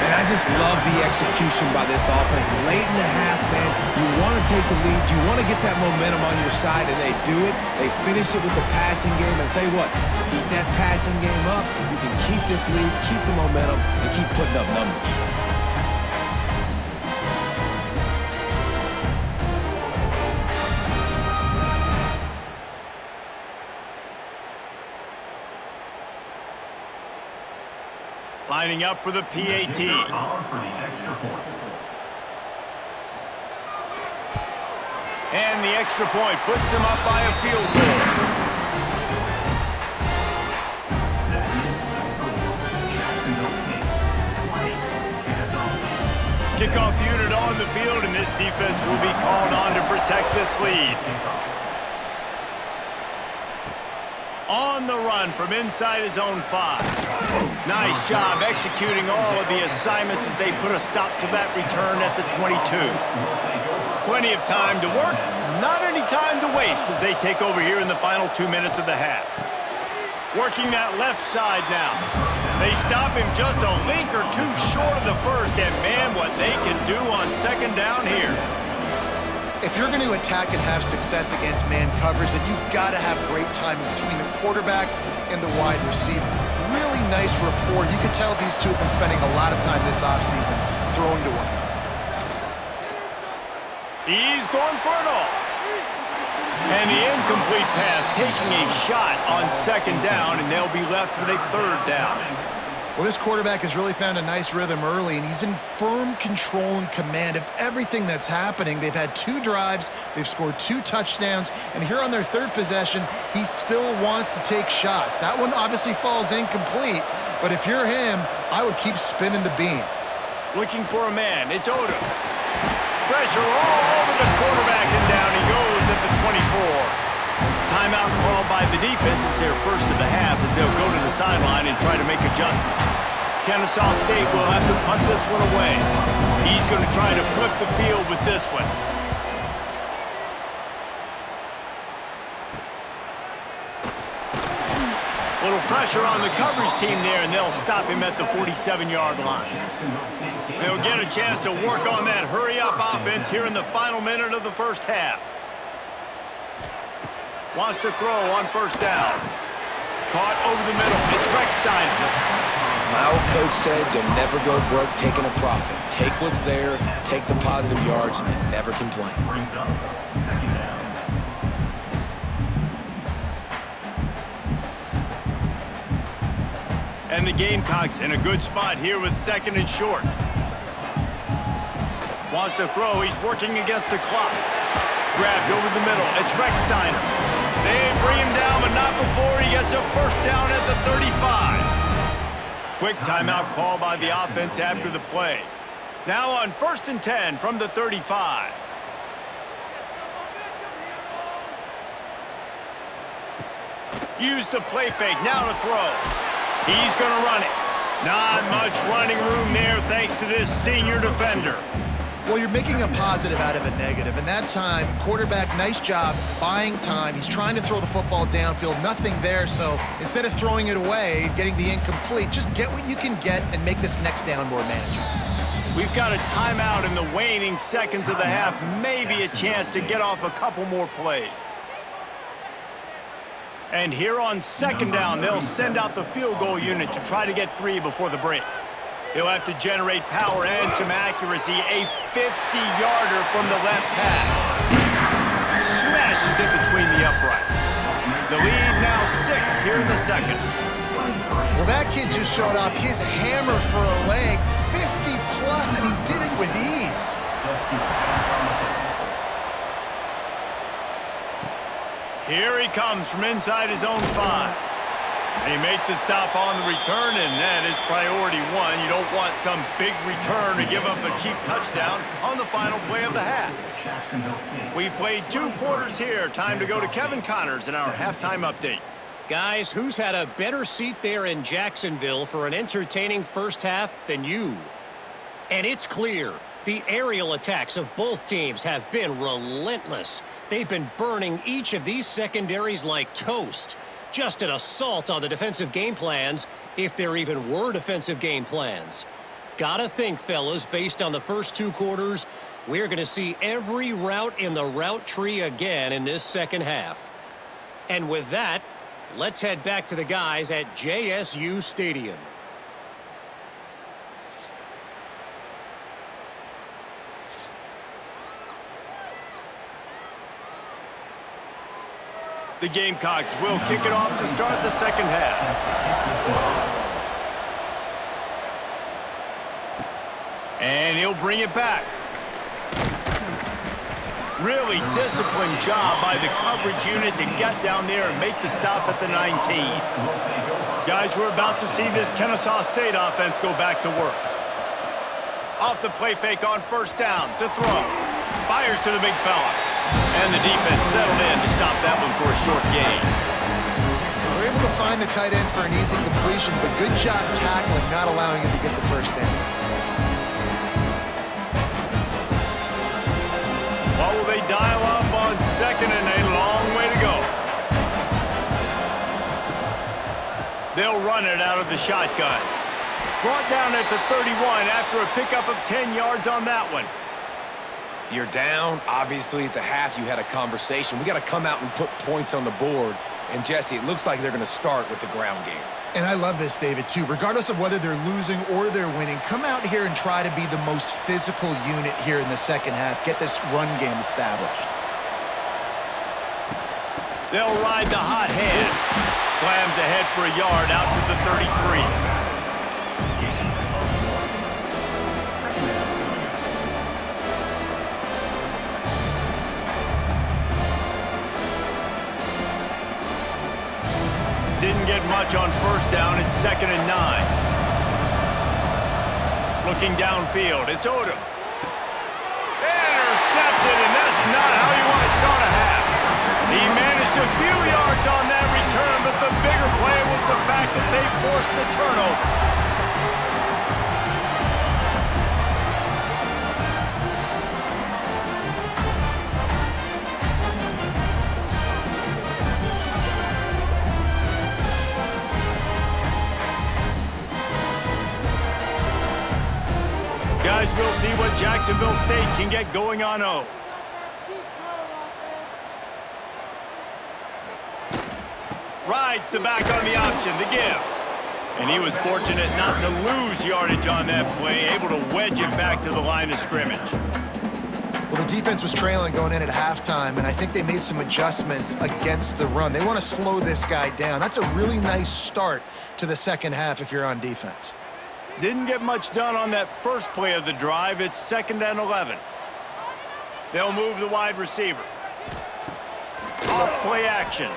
And I just love the execution by this offense. Late in the half, man, you want to take the lead. You want to get that momentum on your side, and they do it. They finish it with the passing game. And I'll tell you what, keep that passing game up. You can keep this lead, keep the momentum, and keep putting up numbers. Lining up for the PAT. And the extra point puts them up by a field goal. Kickoff unit on the field, and this defense will be called on to protect this lead. On the run from inside his own 5. Nice job executing all of the assignments as they put a stop to that return at the 22. Plenty of time to work, not any time to waste as they take over here in the final 2 minutes of the half. Working that left side now. They stop him just a link or two short of the 1st, and man, what they can do on 2nd down here. If you're going to attack and have success against man coverage, then you've got to have great timing between the quarterback and the wide receiver. Really nice rapport. You can tell these two have been spending a lot of time this offseason throwing to one another. He's going for it all. And the incomplete pass taking a shot on 2nd down, and they'll be left with a 3rd down. Well, this quarterback has really found a nice rhythm early, and he's in firm control and command of everything that's happening. They've had 2 drives, they've scored 2 touchdowns, and here on their 3rd possession, he still wants to take shots. That one obviously falls incomplete, but if you're him, I would keep spinning the beam. Looking for a man, it's Odom. Pressure all over the quarterback, and down he goes at the 24. Timeout called by the defense. It's their 1st of the half as they'll go to the sideline and try to make adjustments. Kennesaw State will have to punt this one away. He's going to try to flip the field with this one. Little pressure on the coverage team there, and they'll stop him at the 47-yard line. They'll get a chance to work on that hurry-up offense here in the final minute of the first half. Wants to throw on first down. Caught over the middle. It's Rex Steiner. My old coach said you'll never go broke taking a profit. Take what's there, take the positive yards, and never complain. Brings up second down. And the Gamecocks in a good spot here with second and short. Wants to throw. He's working against the clock. Grabbed over the middle. It's Rex Steiner. They bring him down, but not before he gets a first down at the 35. Quick timeout call by the offense after the play. Now on 1st and 10 from the 35. Use the play fake. Now to throw. He's going to run it. Not much running room there thanks to this senior defender. Well, you're making a positive out of a negative, and that time, quarterback, nice job buying time. He's trying to throw the football downfield, nothing there, so instead of throwing it away, getting the incomplete, just get what you can get and make this next down more manageable. We've got a timeout in the waning seconds of the half, maybe a chance to get off a couple more plays. And here on second down, they'll send out the field goal unit to try to get 3 before the break. He'll have to generate power and some accuracy. A 50-yarder from the left hash. Smashes it between the uprights. The lead now 6 here in the second. Well, that kid just showed off his hammer for a leg, 50-plus, and he did it with ease. Here he comes from inside his own 5. They make the stop on the return, and that is priority 1. You don't want some big return to give up a cheap touchdown on the final play of the half. We've played 2 quarters here. Time to go to Kevin Connors in our halftime update. Guys, who's had a better seat there in Jacksonville for an entertaining first half than you? And it's clear, the aerial attacks of both teams have been relentless. They've been burning each of these secondaries like toast. Just an assault on the defensive game plans, if there even were defensive game plans. Gotta think, fellas, based on the first 2 quarters, we're going to see every route in the route tree again in this second half. And with that, let's head back to the guys at JSU Stadium. The Gamecocks will kick it off to start the second half. And he'll bring it back. Really disciplined job by the coverage unit to get down there and make the stop at the 19. Guys, we're about to see this Kennesaw State offense go back to work. Off the play fake on first down to throw. Fires to the big fella. And the defense settled in to stop that one for a short gain. They're able to find the tight end for an easy completion, but good job tackling, not allowing him to get the first down. What will they dial up on second and a long way to go? They'll run it out of the shotgun. Brought down at the 31 after a pickup of 10 yards on that one. You're down. Obviously, at the half, you had a conversation. We got to come out and put points on the board. And, Jesse, it looks like they're going to start with the ground game. And I love this, David, too. Regardless of whether they're losing or they're winning, come out here and try to be the most physical unit here in the second half. Get this run game established. They'll ride the hot hand. Slams ahead for a yard out to the 33. Didn't get much on first down. It's 2nd and 9. Looking downfield. It's Odom. Intercepted, and that's not how you want to start a half. He managed a few yards on that return, but the bigger play was the fact that they forced the turnover. Jacksonville State can get going on 0. Rides the back on the option, the give. And he was fortunate not to lose yardage on that play, able to wedge it back to the line of scrimmage. Well, the defense was trailing going in at halftime, and I think they made some adjustments against the run. They want to slow this guy down. That's a really nice start to the second half if you're on defense. Didn't get much done on that first play of the drive. It's 2nd and 11. They'll move the wide receiver. Off play action.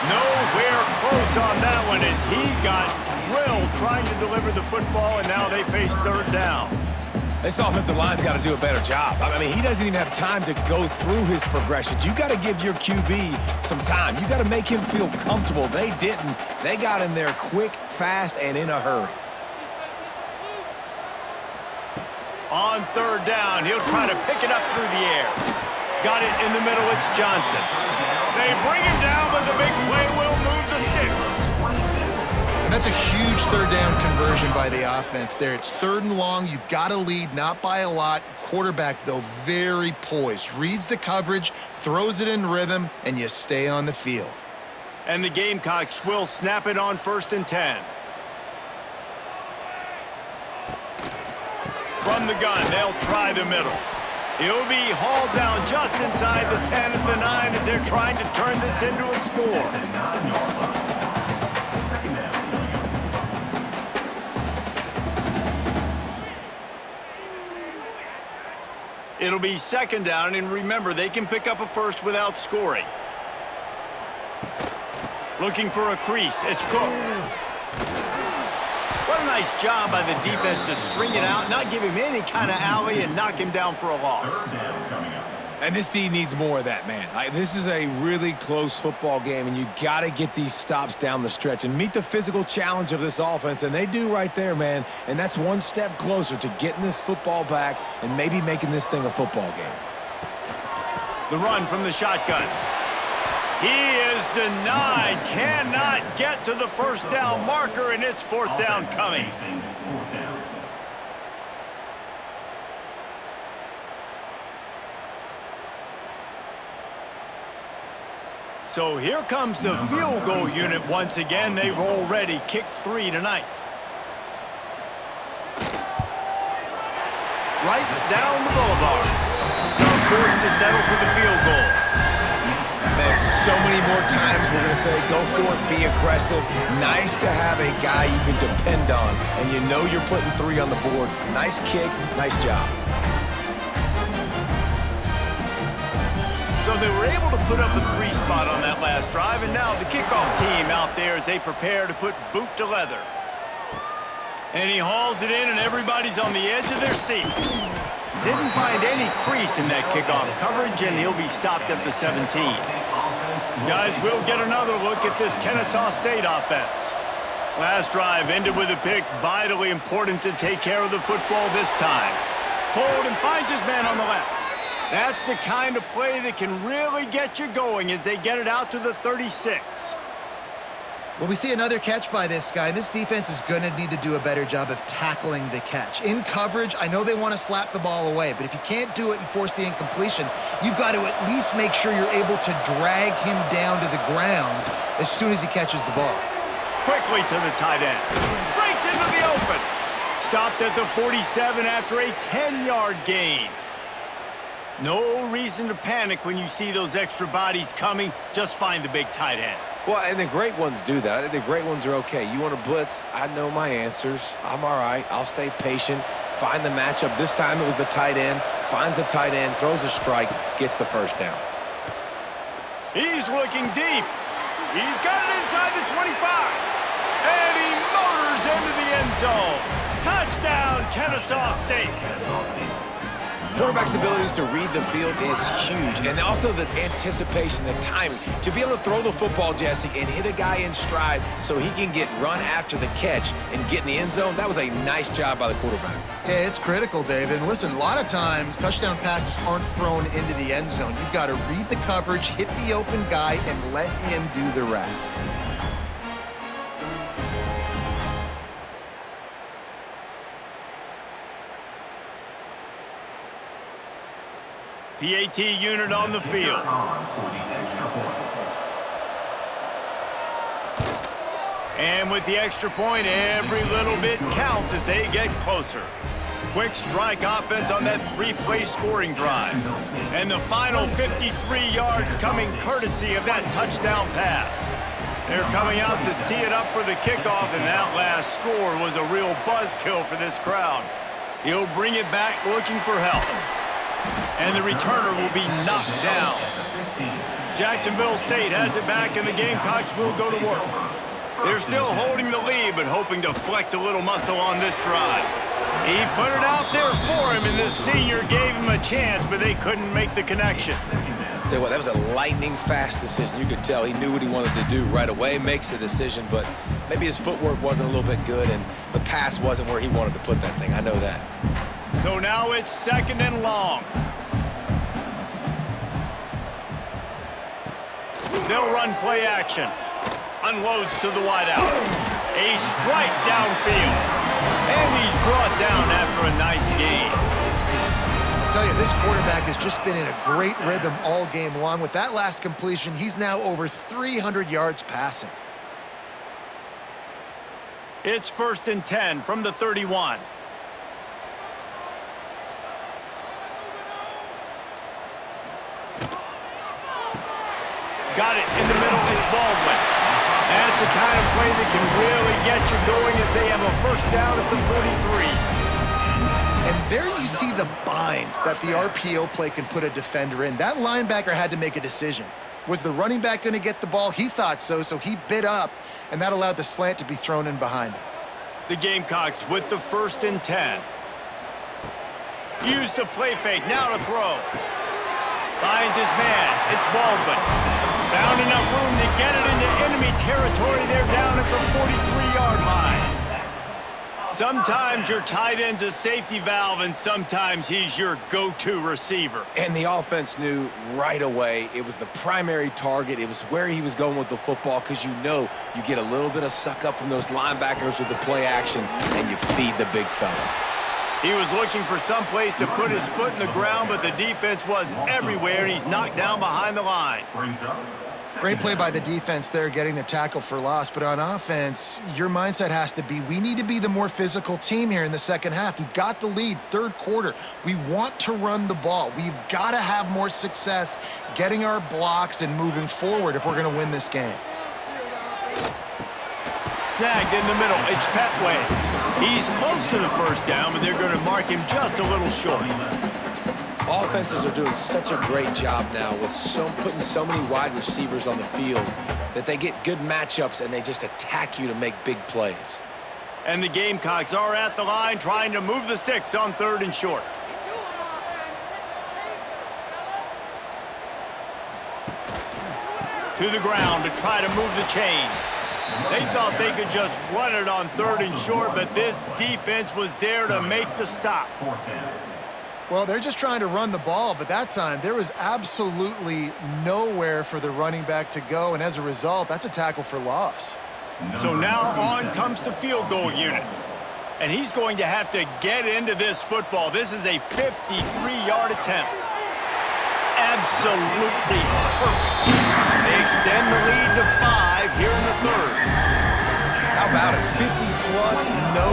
Nowhere close on that one as he got drilled trying to deliver the football, and now they face 3rd down. This offensive line's got to do a better job. I mean, he doesn't even have time to go through his progressions. You got to give your QB some time. You got to make him feel comfortable. They didn't. They got in there quick, fast, and in a hurry. On 3rd down, he'll try to pick it up through the air. Got it in the middle, it's Johnson. They bring him down, but the big play will move the sticks. And that's a huge 3rd down conversion by the offense there. It's 3rd and long. You've got to lead, not by a lot. Quarterback, though, very poised. Reads the coverage, throws it in rhythm, and you stay on the field. And the Gamecocks will snap it on 1st and 10. From the gun, they'll try the middle. He'll be hauled down just inside the 10 at the 9 as they're trying to turn this into a score. It'll be 2nd down, and remember, they can pick up a first without scoring. Looking for a crease, it's Cook. What a nice job by the defense to string it out, not give him any kind of alley, and knock him down for a loss. And this D needs more of that, man. This is a really close football game, and you got to get these stops down the stretch and meet the physical challenge of this offense, and they do right there, man. And that's one step closer to getting this football back and maybe making this thing a football game. The run from the shotgun. He is denied, cannot get to the 1st down marker, and it's 4th down coming. So here comes the field goal unit once again. They've already kicked 3 tonight. Right down the boulevard. Tough forced to settle for the field goal. Man, so many more times we're going to say, go for it, be aggressive. Nice to have a guy you can depend on, and you know you're putting 3 on the board. Nice kick, nice job. So they were able to put up a 3 spot on that last drive, and now the kickoff team out there as they prepare to put boot to leather. And he hauls it in, and everybody's on the edge of their seats. Didn't find any crease in that kickoff coverage, and he'll be stopped at the 17. Guys, we'll get another look at this Kennesaw State offense. Last drive ended with a pick. Vitally important to take care of the football this time. Hold and finds his man on the left. That's the kind of play that can really get you going as they get it out to the 36. Well, we see another catch by this guy. This defense is going to need to do a better job of tackling the catch. In coverage, I know they want to slap the ball away, but if you can't do it and force the incompletion, you've got to at least make sure you're able to drag him down to the ground as soon as he catches the ball. Quickly to the tight end. Breaks into the open. Stopped at the 47 after a 10-yard gain. No reason to panic when you see those extra bodies coming. Just find the big tight end. Well, and the great ones do that. I think the great ones are okay. You want to blitz? I know my answers. I'm all right. I'll stay patient. Find the matchup. This time it was the tight end. Finds the tight end, throws a strike, gets the 1st down. He's looking deep. He's got it inside the 25. And he motors into the end zone. Touchdown, Kennesaw State. Quarterback's abilities to read the field is huge, and also the anticipation, the timing. To be able to throw the football, Jesse, and hit a guy in stride so he can get run after the catch and get in the end zone, that was a nice job by the quarterback. Yeah, it's critical, David. And listen, a lot of times touchdown passes aren't thrown into the end zone. You've got to read the coverage, hit the open guy, and let him do the rest. PAT unit on the field. And with the extra point, every little bit counts as they get closer. Quick strike offense on that three-play scoring drive. And the final 53 yards coming courtesy of that touchdown pass. They're coming out to tee it up for the kickoff, and that last score was a real buzzkill for this crowd. He'll bring it back looking for help. And the returner will be knocked down. Jacksonville State has it back, and the Gamecocks will go to work. They're still holding the lead, but hoping to flex a little muscle on this drive. He put it out there for him, and this senior gave him a chance, but they couldn't make the connection. Tell you what, that was a lightning-fast decision. You could tell he knew what he wanted to do right away, makes the decision, but maybe his footwork wasn't a little bit good, and the pass wasn't where he wanted to put that thing. I know that. So now it's 2nd and long. They'll run play action. Unloads to the wideout. A strike downfield. And he's brought down after a nice gain. I'll tell you, this quarterback has just been in a great rhythm all game long. With that last completion, he's now over 300 yards passing. It's 1st and 10 from the 31. Got it in the middle. It's Baldwin. That's the kind of play that can really get you going as they have a 1st down at the 43. And there you see the bind that the RPO play can put a defender in. That linebacker had to make a decision. Was the running back going to get the ball? He thought so, so he bit up, and that allowed the slant to be thrown in behind him. The Gamecocks with the 1st and 10. Used the play fake, now to throw. Finds his man, it's Baldwin. Found enough room to get it into enemy territory. They're down at the 43-yard line. Sometimes your tight end's a safety valve, and sometimes he's your go-to receiver. And the offense knew right away it was the primary target. It was where he was going with the football, because you know you get a little bit of suck up from those linebackers with the play action, and you feed the big fella. He was looking for some place to put his foot in the ground, but the defense was everywhere, and he's knocked down behind the line. Great play by the defense there, getting the tackle for loss. But on offense, your mindset has to be, we need to be the more physical team here in the second half. We've got the lead, 3rd quarter. We want to run the ball. We've got to have more success getting our blocks and moving forward if we're going to win this game. Snagged in the middle, it's Petway. He's close to the 1st down, but they're going to mark him just a little short. Offenses are doing such a great job now with putting so many wide receivers on the field that they get good matchups and they just attack you to make big plays. And the Gamecocks are at the line trying to move the sticks on 3rd and short. To the ground to try to move the chains. They thought they could just run it on 3rd and short, but this defense was there to make the stop. Well, they're just trying to run the ball, but that time there was absolutely nowhere for the running back to go, and as a result, that's a tackle for loss. So now on comes the field goal unit, and he's going to have to get into this football. This is a 53-yard attempt. Absolutely perfect. They extend the lead to 5 here in the 3rd. How about it? 50-plus, no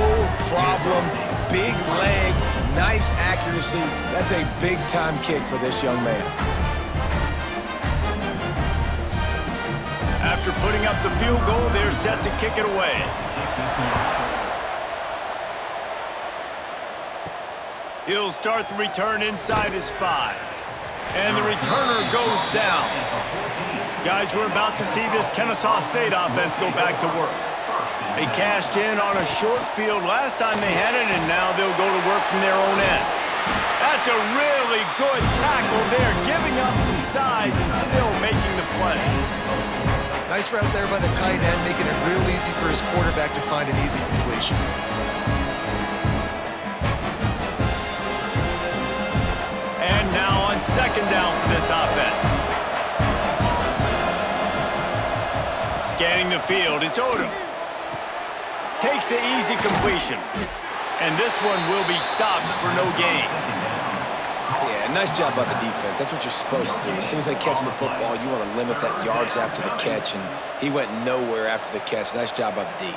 problem, big leg, nice accuracy. That's a big-time kick for this young man. After putting up the field goal, they're set to kick it away. He'll start the return inside his 5. And the returner goes down. Guys, we're about to see this Kennesaw State offense go back to work. They cashed in on a short field last time they had it, and now they'll go to work from their own end. That's a really good tackle there, giving up some size and still making the play. Nice route there by the tight end, making it real easy for his quarterback to find an easy completion. And now on 2nd down for this offense. Scanning the field, it's Odom. Takes the easy completion. And this one will be stopped for no gain. Yeah, Nice job by the defense. That's what you're supposed to do. As soon as they catch the football, you want to limit that yards after the catch, and he went nowhere after the catch. Nice job by the D.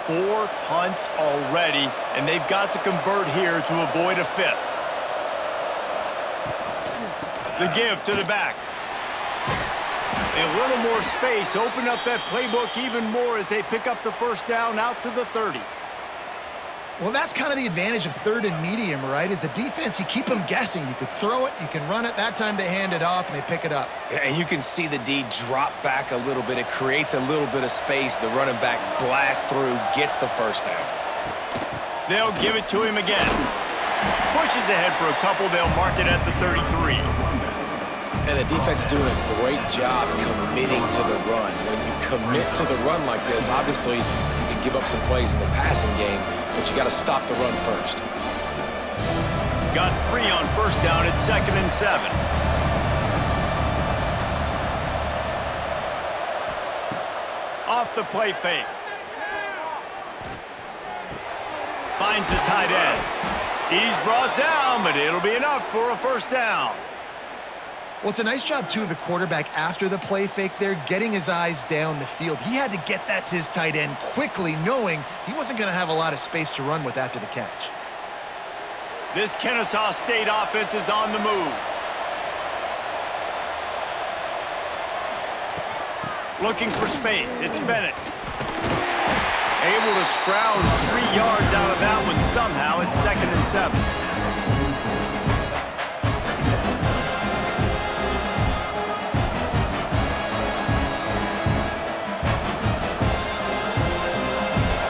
4 punts already, and they've got to convert here to avoid a 5th. The give to the back. A little more space, open up that playbook even more as they pick up the first down out to the 30. Well, that's kind of the advantage of 3rd and medium, right? Is the defense, you keep them guessing. You could throw it, you can run it. That time they hand it off and they pick it up. And you can see the D drop back a little bit. It creates a little bit of space. The running back blasts through, gets the first down. They'll give it to him again. Pushes ahead for a couple. They'll mark it at the 33. And the defense doing a great job committing to the run. When you commit to the run like this, obviously you can give up some plays in the passing game, but you got to stop the run first. Got 3 on first down at 2nd and 7. Off the play fake. Finds the tight end. He's brought down, but it'll be enough for a first down. Well, it's a nice job, too, of the quarterback after the play fake there, getting his eyes down the field. He had to get that to his tight end quickly, knowing he wasn't going to have a lot of space to run with after the catch. This Kennesaw State offense is on the move. Looking for space. It's Bennett. Able to scrounge 3 yards out of that one somehow. It's 2nd and 7.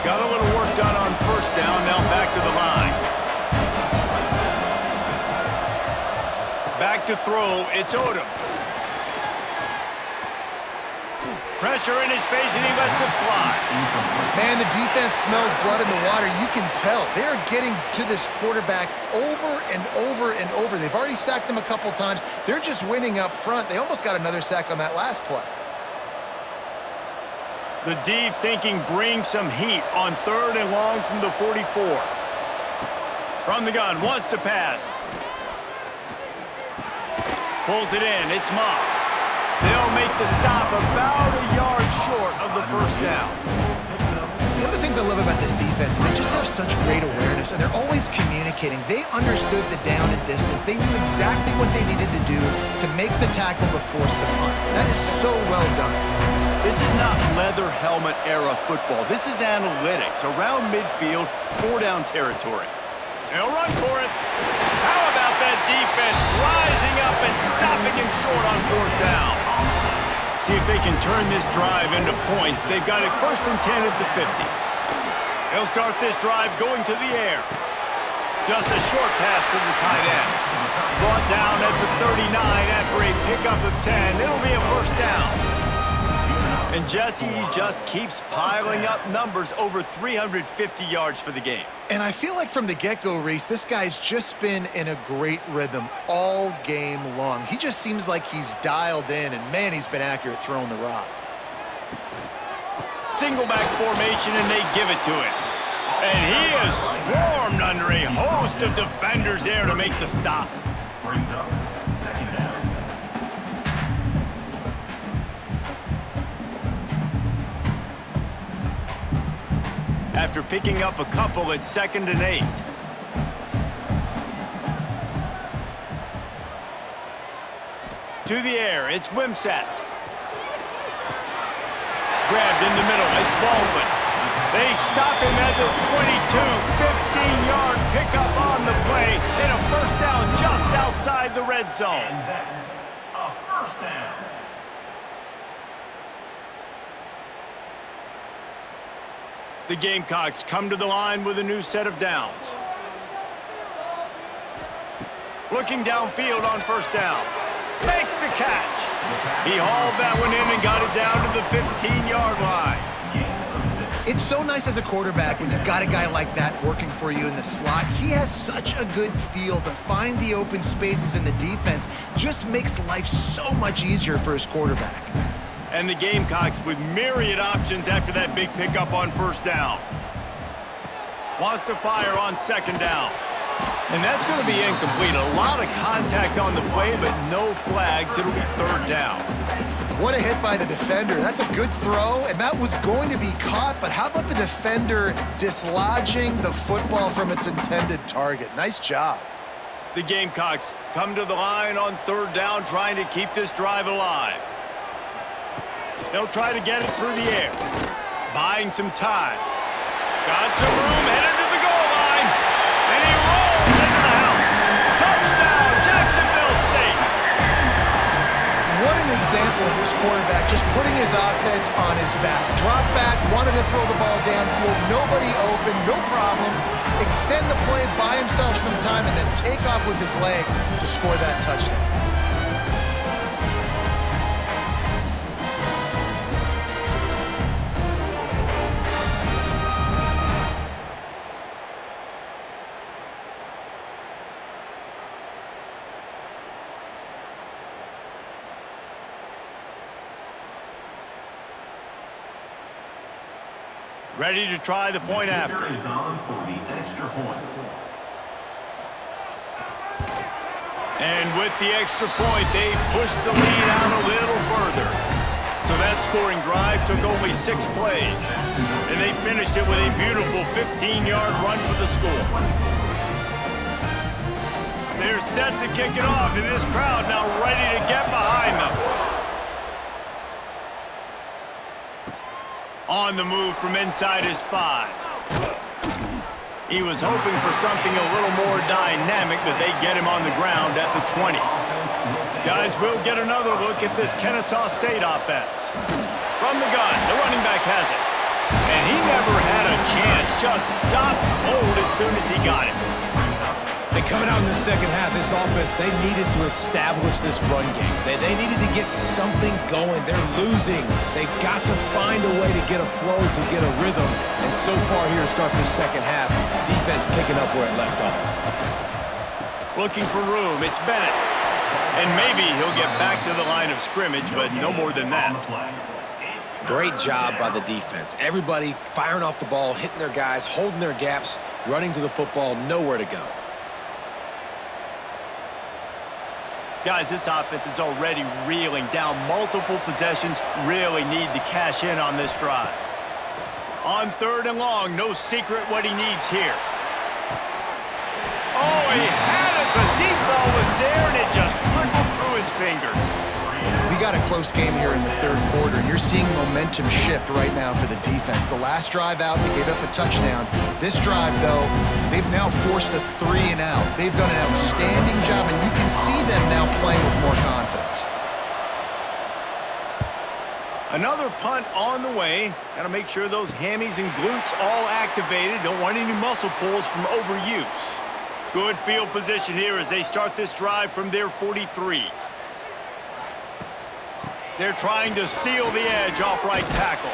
Got a little work done on first down. Now back to the line. Back to throw. It's Odom. Pressure in his face, and he lets it fly. Man, the defense smells blood in the water. You can tell. They're getting to this quarterback over and over and over. They've already sacked him a couple times. They're just winning up front. They almost got another sack on that last play. The D thinking bring some heat on 3rd and long from the 44. From the gun, wants to pass. Pulls it in, it's Moss. They'll make the stop about a yard short of the first down. One of the things I love about this defense is they just have such great awareness, and they're always communicating. They understood the down and distance. They knew exactly what they needed to do to make the tackle to force the punt. That is so well done. This is not leather helmet era football. This is analytics around midfield, 4-down territory. They'll run for it. How about that defense rising up and stopping him short on 4th down? See if they can turn this drive into points. They've got it 1st and 10 at the 50. They'll start this drive going to the air. Just a short pass to the tight end. Brought down at the 39 after a pickup of 10. It'll be a first down. And Jesse just keeps piling up numbers, over 350 yards for the game. And I feel like from the get-go, Reese, this guy's just been in a great rhythm all game long. He just seems like he's dialed in, and man, he's been accurate throwing the rock. Single back formation, and they give it to him. And he is swarmed under a host of defenders there to make the stop. Brings up 2nd down. After picking up a couple at 2nd and 8. To the air, it's Wimsatt. Grabbed in the middle, it's Baldwin. They stop him at the 22, 15-yard pickup on the play, and a first down just outside the red zone. And that's a first down. The Gamecocks come to the line with a new set of downs. Looking downfield on first down. Makes the catch. He hauled that one in and got it down to the 15-yard line. It's so nice as a quarterback when you've got a guy like that working for you in the slot. He has such a good feel to find the open spaces in the defense. Just makes life so much easier for his quarterback. And the Gamecocks with myriad options after that big pickup on first down. Wants to fire on 2nd down. And that's going to be incomplete. A lot of contact on the play, but no flags. It'll be third down. What a hit by the defender. That's a good throw, and that was going to be caught, but how about the defender dislodging the football from its intended target? Nice job. The Gamecocks come to the line on third down, trying to keep this drive alive. They'll try to get it through the air. Buying some time. Got some room, headed to the goal line. And he rolls into the house. Touchdown, Jacksonville State. What an example of this quarterback just putting his offense on his back. Drop back, wanted to throw the ball downfield, nobody open, no problem. Extend the play, buy himself some time, and then take off with his legs to score that touchdown. Ready to try the point after. Is on for the extra point. And with the extra point, they pushed the lead out a little further. So that scoring drive took only 6 plays. And they finished it with a beautiful 15-yard run for the score. They're set to kick it off, and this crowd now ready to get behind them. On the move from inside his 5. He was hoping for something a little more dynamic, but they get him on the ground at the 20. Guys, we'll get another look at this Kennesaw State offense. From the gun, the running back has it. And he never had a chance, just stopped cold as soon as he got it. And coming out in the second half, this offense, they needed to establish this run game. They needed to get something going. They're losing. They've got to find a way to get a flow, to get a rhythm. And so far here to start this second half, defense picking up where it left off. Looking for room, it's Bennett. And maybe he'll get back to the line of scrimmage, but no more than that. Great job by the defense. Everybody firing off the ball, hitting their guys, holding their gaps, running to the football, nowhere to go. Guys, this offense is already reeling down multiple possessions. Really need to cash in on this drive. On third and long, no secret what he needs here. Oh, he had it. The deep ball was there, and it just trickled through his fingers. We got a close game here in the third quarter, and you're seeing momentum shift right now for the defense. The last drive out, they gave up a touchdown. This drive, though, they've now forced a 3 and out. They've done an outstanding job, and you can see them now playing with more confidence. Another punt on the way. Got to make sure those hammies and glutes all activated. Don't want any muscle pulls from overuse. Good field position here as they start this drive from their 43. They're trying to seal the edge off right tackle.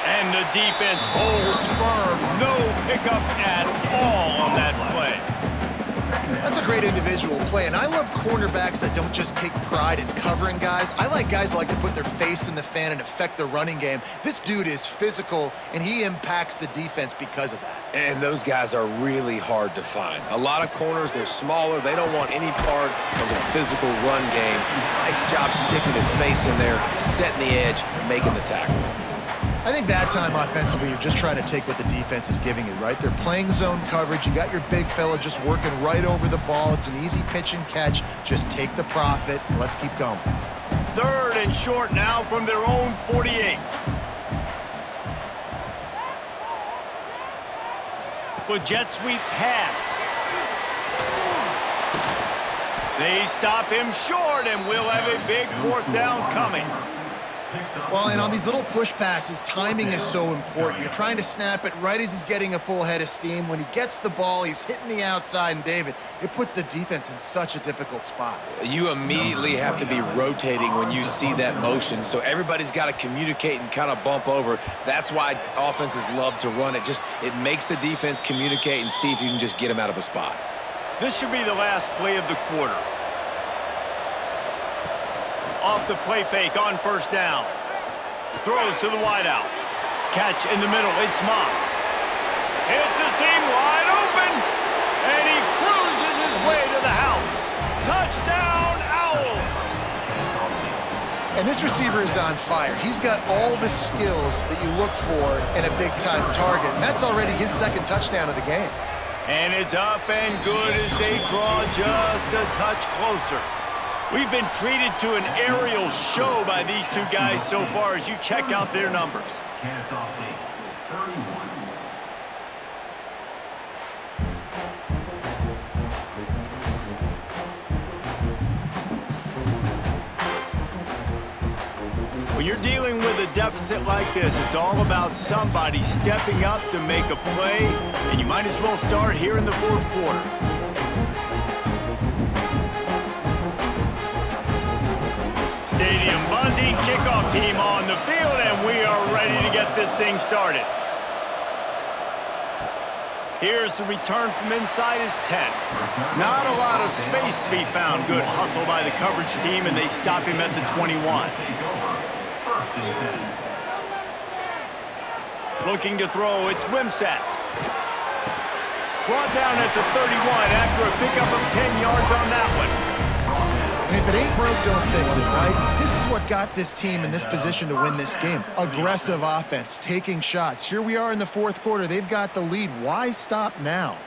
And the defense holds firm. No pickup at all on that play. That's a great individual play, and I love cornerbacks that don't just take pride in covering guys. I like guys that like to put their face in the fan and affect the running game. This dude is physical, and he impacts the defense because of that. And those guys are really hard to find. A lot of corners, they're smaller. They don't want any part of the physical run game. Nice job sticking his face in there, setting the edge, making the tackle. I think that time offensively, you're just trying to take what the defense is giving you, right? They're playing zone coverage. You got your big fella just working right over the ball. It's an easy pitch and catch. Just take the profit, and let's keep going. Third and short now from their own 48. With jet sweep pass. They stop him short, and we'll have a big 4th down coming. Well, and on these little push passes, timing is so important. You're trying to snap it right as he's getting a full head of steam. When he gets the ball, he's hitting the outside, and David, it puts the defense in such a difficult spot. You immediately have to be rotating when you see that motion, so everybody's got to communicate and kind of bump over. That's why offenses love to run it. It makes the defense communicate and see if you can just get him out of a spot. This should be the last play of the quarter. Off the play fake on first down. Throws to the wideout. Catch in the middle. It's Moss. It's a seam wide open. And he And this receiver is on fire. He's got all the skills that you look for in a big-time target, and that's already his second touchdown of the game. And it's up and good as they draw just a touch closer. We've been treated to an aerial show by these two guys so far as you check out their numbers. Kennesaw State, 31. When you're dealing with a deficit like this, it's all about somebody stepping up to make a play, and you might as well start here in the fourth quarter. Stadium buzzing, kickoff team on the field, and we are ready to get this thing started. Here's the return from inside his 10. Not a lot of space to be found. Good hustle by the coverage team, and they stop him at the 21. Looking to throw, it's Wimsatt. Brought down at the 31 after a pickup of 10 yards on that one. And if it ain't broke, don't fix it, right? This is what got this team in this position to win this game. Aggressive offense, taking shots. Here we are in the fourth quarter. They've got the lead. Why stop now?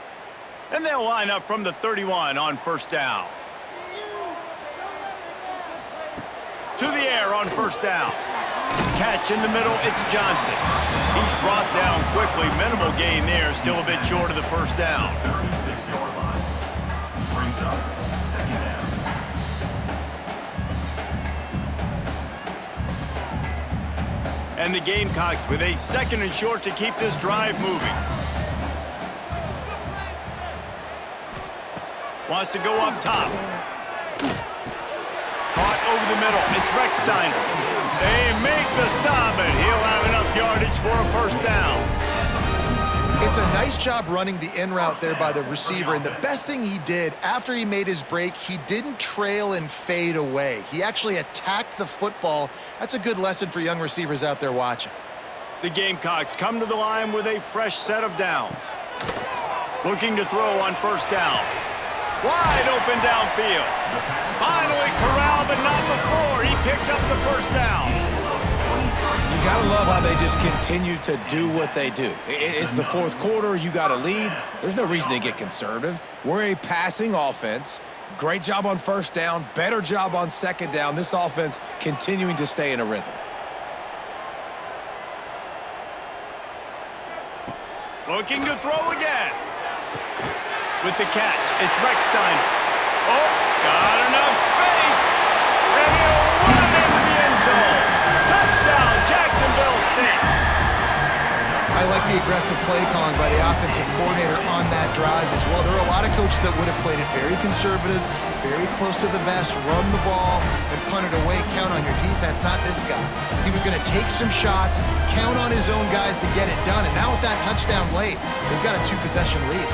And they'll line up from the 31 on first down. To the air on first down. Catch in the middle, it's Johnson. He's brought down quickly. Minimal gain there, still a bit short of the first down. 36-yard line. Brings up second down. And the Gamecocks with a second and short to keep this drive moving. Wants to go up top. Caught over the middle. It's Rex Steiner. They make the stop, and he'll have enough yardage for a first down. It's a nice job running the in route there by the receiver, and the best thing he did after he made his break, he didn't trail and fade away. He actually attacked the football. That's a good lesson for young receivers out there watching. The Gamecocks come to the line with a fresh set of downs. Looking to throw on first down. Wide open downfield. Finally corralled, but not before. He picks up the first down. You got to love how they just continue to do what they do. It's the fourth quarter. You got a lead. There's no reason to get conservative. We're a passing offense. Great job on first down. Better job on second down. This offense continuing to stay in a rhythm. Looking to throw again. With the catch, it's Rex Steiner. Oh, got enough space. And he'll run into the end zone. Touchdown, Jacksonville State. I like the aggressive play calling by the offensive coordinator on that drive as well. There are a lot of coaches that would have played it very conservative, very close to the vest, run the ball, and punt it away. Count on your defense, not this guy. He was going to take some shots, count on his own guys to get it done. And now with that touchdown late, they've got a two-possession lead.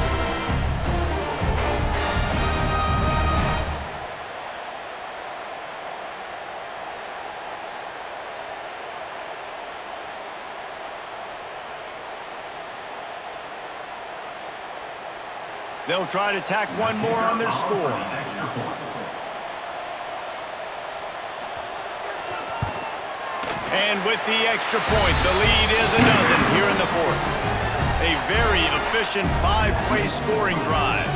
They'll try to tack one more on their score. And with the extra point, the lead is a dozen here in the fourth. A very efficient five-play scoring drive.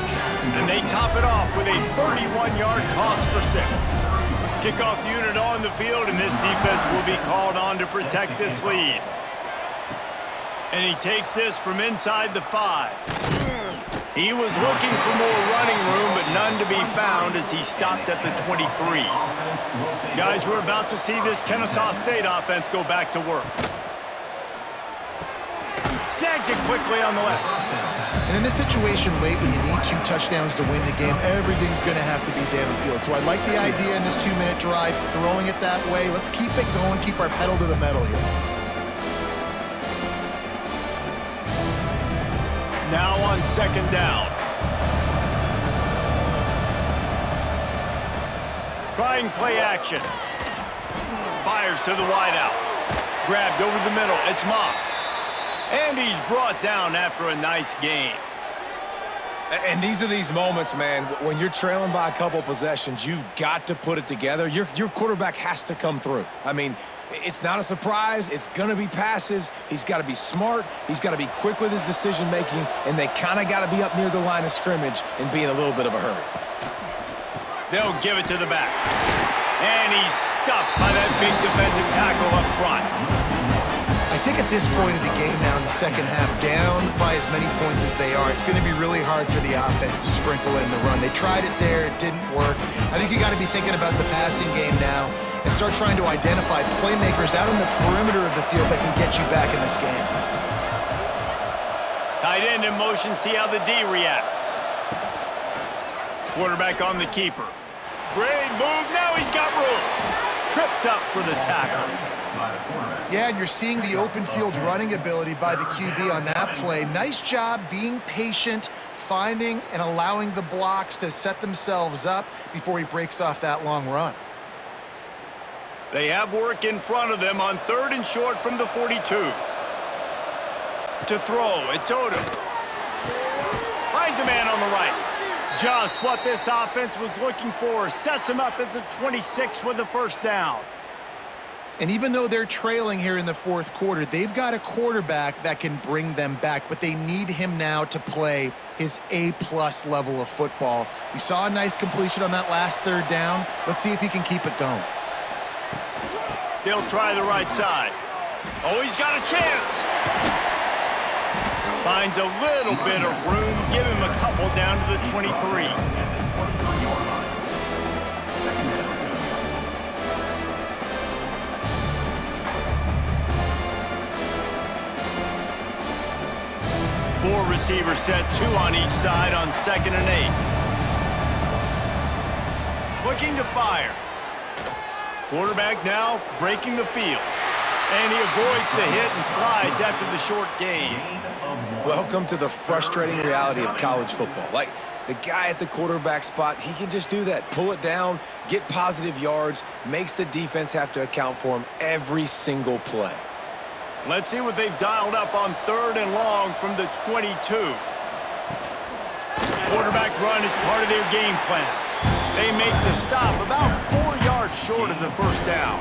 And they top it off with a 31-yard toss for 6. Kickoff unit on the field, and this defense will be called on to protect this lead. And he takes this from inside the 5. He was looking for more running room, but none to be found as he stopped at the 23. Guys, we're about to see this Kennesaw State offense go back to work. Snags it quickly on the left. And in this situation late, when you need 2 touchdowns to win the game, everything's going to have to be downfield. So I like the idea in this 2-minute drive, throwing it that way. Let's keep it going, keep our pedal to the metal here. Now on second down. Trying play action. Fires to the wideout. Grabbed over the middle. It's Moss. And he's brought down after a nice gain. And these are these moments, man, when you're trailing by a couple possessions, you've got to put it together. Your quarterback has to come through. I mean, it's not a surprise. It's going to be passes. He's got to be smart. He's got to be quick with his decision-making, and they kind of got to be up near the line of scrimmage and be in a little bit of a hurry. They'll give it to the back. And he's stuffed by that big defensive tackle up front. I think at this point of the game now in the second half, down by as many points as they are, it's going to be really hard for the offense to sprinkle in the run. They tried it there. It didn't work. I think you got to be thinking about the passing game now and start trying to identify playmakers out on the perimeter of the field that can get you back in this game. Tight end in motion, see how the D reacts. Quarterback on the keeper. Great move, now he's got room. Tripped up for the tackle. Yeah, and you're seeing the open field running ability by the QB on that play. Nice job being patient, finding and allowing the blocks to set themselves up before he breaks off that long run. They have work in front of them on 3rd and short from the 42. To throw, it's Odom. Finds a man on the right. Just what this offense was looking for. Sets him up at the 26 with the first down. And even though they're trailing here in the fourth quarter, they've got a quarterback that can bring them back, but they need him now to play his A-plus level of football. We saw a nice completion on that last 3rd down. Let's see if he can keep it going. They'll try the right side. Oh, he's got a chance. Finds a little bit of room. Give him a couple down to the 23. Four receivers set, 2 on each side on 2nd and 8. Looking to fire. Quarterback now breaking the field. And he avoids the hit and slides after the short gain. Welcome to the frustrating reality of college football. Like, the guy at the quarterback spot, he can just do that. Pull it down, get positive yards, makes the defense have to account for him every single play. Let's see what they've dialed up on 3rd and long from the 22. Quarterback run is part of their game plan. They make the stop about 4 yards short of the first down.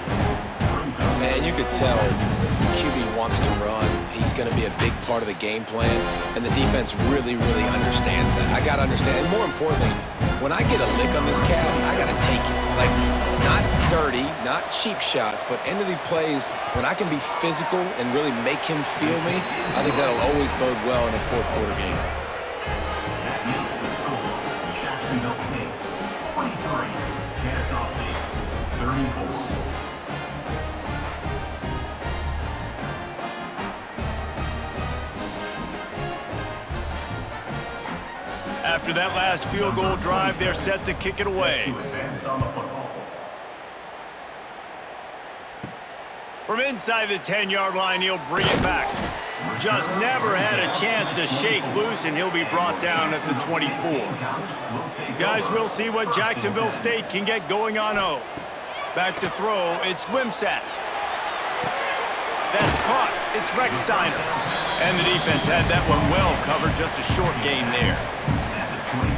Man, you could tell the QB wants to run. He's going to be a big part of the game plan, and the defense really, really understands that. I got to understand, and more importantly, when I get a lick on this cat, I got to take it. Like, not dirty, not cheap shots, but end of the plays, when I can be physical and really make him feel me, I think that'll always bode well in a fourth quarter game. That is the score. Jacksonville State 23, Kennesaw State 34. After that last field goal drive, they're set to kick it away. From inside the 10-yard line, he'll bring it back. Just never had a chance to shake loose, and he'll be brought down at the 24. Guys, we'll see what Jacksonville State can get going on O. Back to throw, it's Wimsatt. That's caught, it's Recksteiner. And the defense had that one well covered, just a short gain there.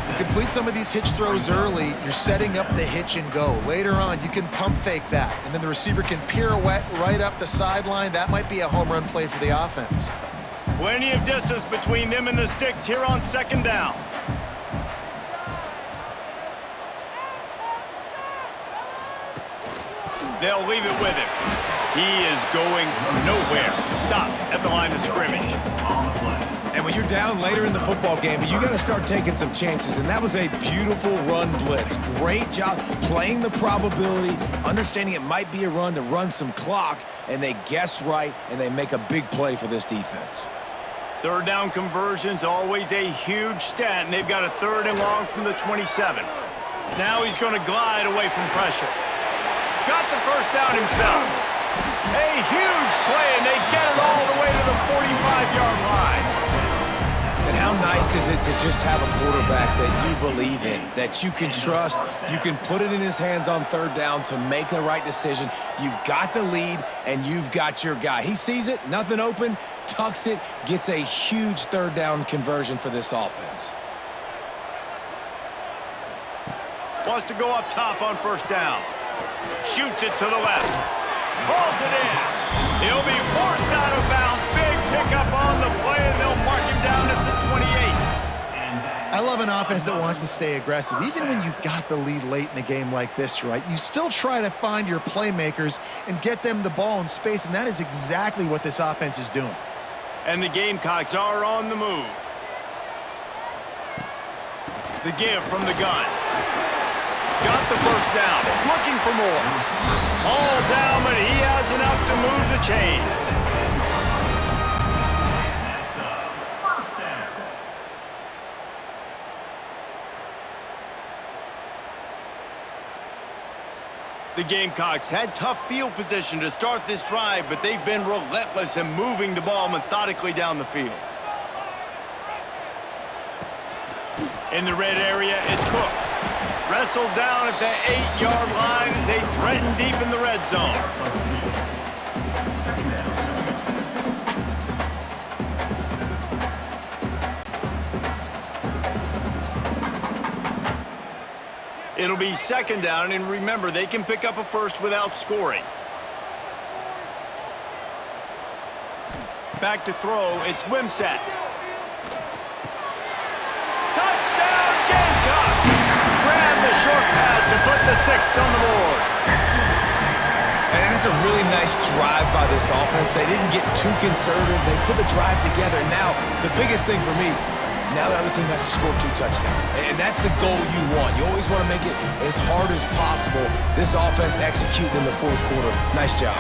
You complete some of these hitch throws early, you're setting up the hitch and go. Later on, you can pump fake that, and then the receiver can pirouette right up the sideline. That might be a home run play for the offense. Plenty of distance between them and the sticks here on 2nd down. They'll leave it with him. He is going nowhere. Stop at the line of scrimmage. And when you're down later in the football game, you got to start taking some chances, and that was a beautiful run blitz. Great job playing the probability, understanding it might be a run to run some clock, and they guess right, and they make a big play for this defense. 3rd down conversion's always a huge stat, and they've got a 3rd and long from the 27. Now he's going to glide away from pressure. Got the first down himself. A huge play, and they get it all the way to the 45-yard line. And how nice is it to just have a quarterback that you believe in, that you can trust, you can put it in his hands on 3rd down to make the right decision. You've got the lead, and you've got your guy. He sees it, nothing open, tucks it, gets a huge 3rd down conversion for this offense. Wants to go up top on first down. Shoots it to the left. Hauls it in. He'll be forced out of bounds. Big pickup on the play, and they'll mark him down at the 28. I love an offense that wants to stay aggressive. Even when you've got the lead late in a game like this, right, you still try to find your playmakers and get them the ball in space, and that is exactly what this offense is doing. And the Gamecocks are on the move. The give from the gun. Got the first down. Looking for more. All down, but he has enough to move the chains. The Gamecocks had tough field position to start this drive, but they've been relentless in moving the ball methodically down the field. In the red area, it's Cook. Wrestled down at the 8-yard line as they threaten deep in the red zone. It'll be second down, and remember, they can pick up a first without scoring. Back to throw, it's Wimsatt. Touchdown, Gamecocks! Grab the short pass to put the 6 on the board. And it's a really nice drive by this offense. They didn't get too conservative. They put the drive together. Now, the biggest thing for me, now the other team has to score 2 touchdowns. And that's the goal you want. You always want to make it as hard as possible. This offense executed in the fourth quarter. Nice job.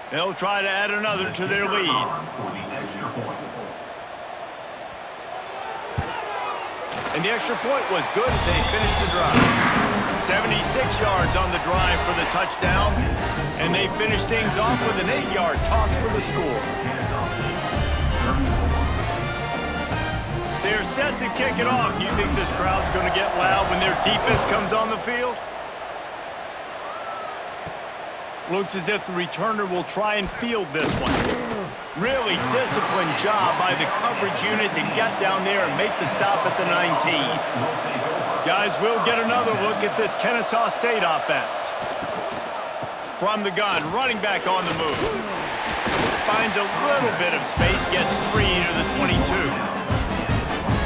They'll try to add another to their lead. And the extra point was good as they finished the drive. 76 yards on the drive for the touchdown. And they finish things off with an 8-yard toss for the score. They're set to kick it off. You think this crowd's going to get loud when their defense comes on the field? Looks as if the returner will try and field this one. Really disciplined job by the coverage unit to get down there and make the stop at the 19. Guys, we'll get another look at this Kennesaw State offense. From the gun, running back on the move. Finds a little bit of space, gets 3 to the 22.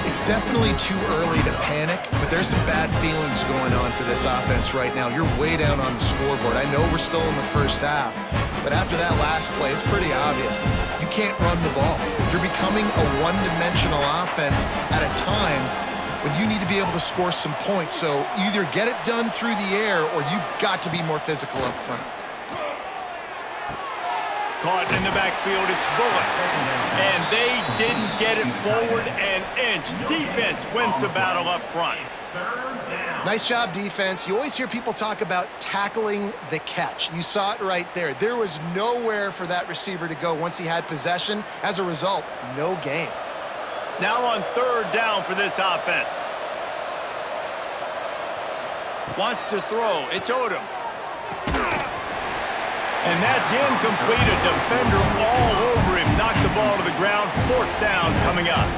It's definitely too early to panic, but there's some bad feelings going on for this offense right now. You're way down on the scoreboard. I know we're still in the first half, but after that last play, it's pretty obvious. You can't run the ball. You're becoming a one-dimensional offense at a time when you need to be able to score some points. So either get it done through the air or you've got to be more physical up front. Caught in the backfield, it's Bullock. And they didn't get it forward an inch. Defense wins the battle up front. Nice job, defense. You always hear people talk about tackling the catch. You saw it right there. There was nowhere for that receiver to go once he had possession. As a result, no gain. Now on third down for this offense. Wants to throw. It's Odom. And that's incomplete. A defender all over him. Knocked the ball to the ground. Fourth down coming up.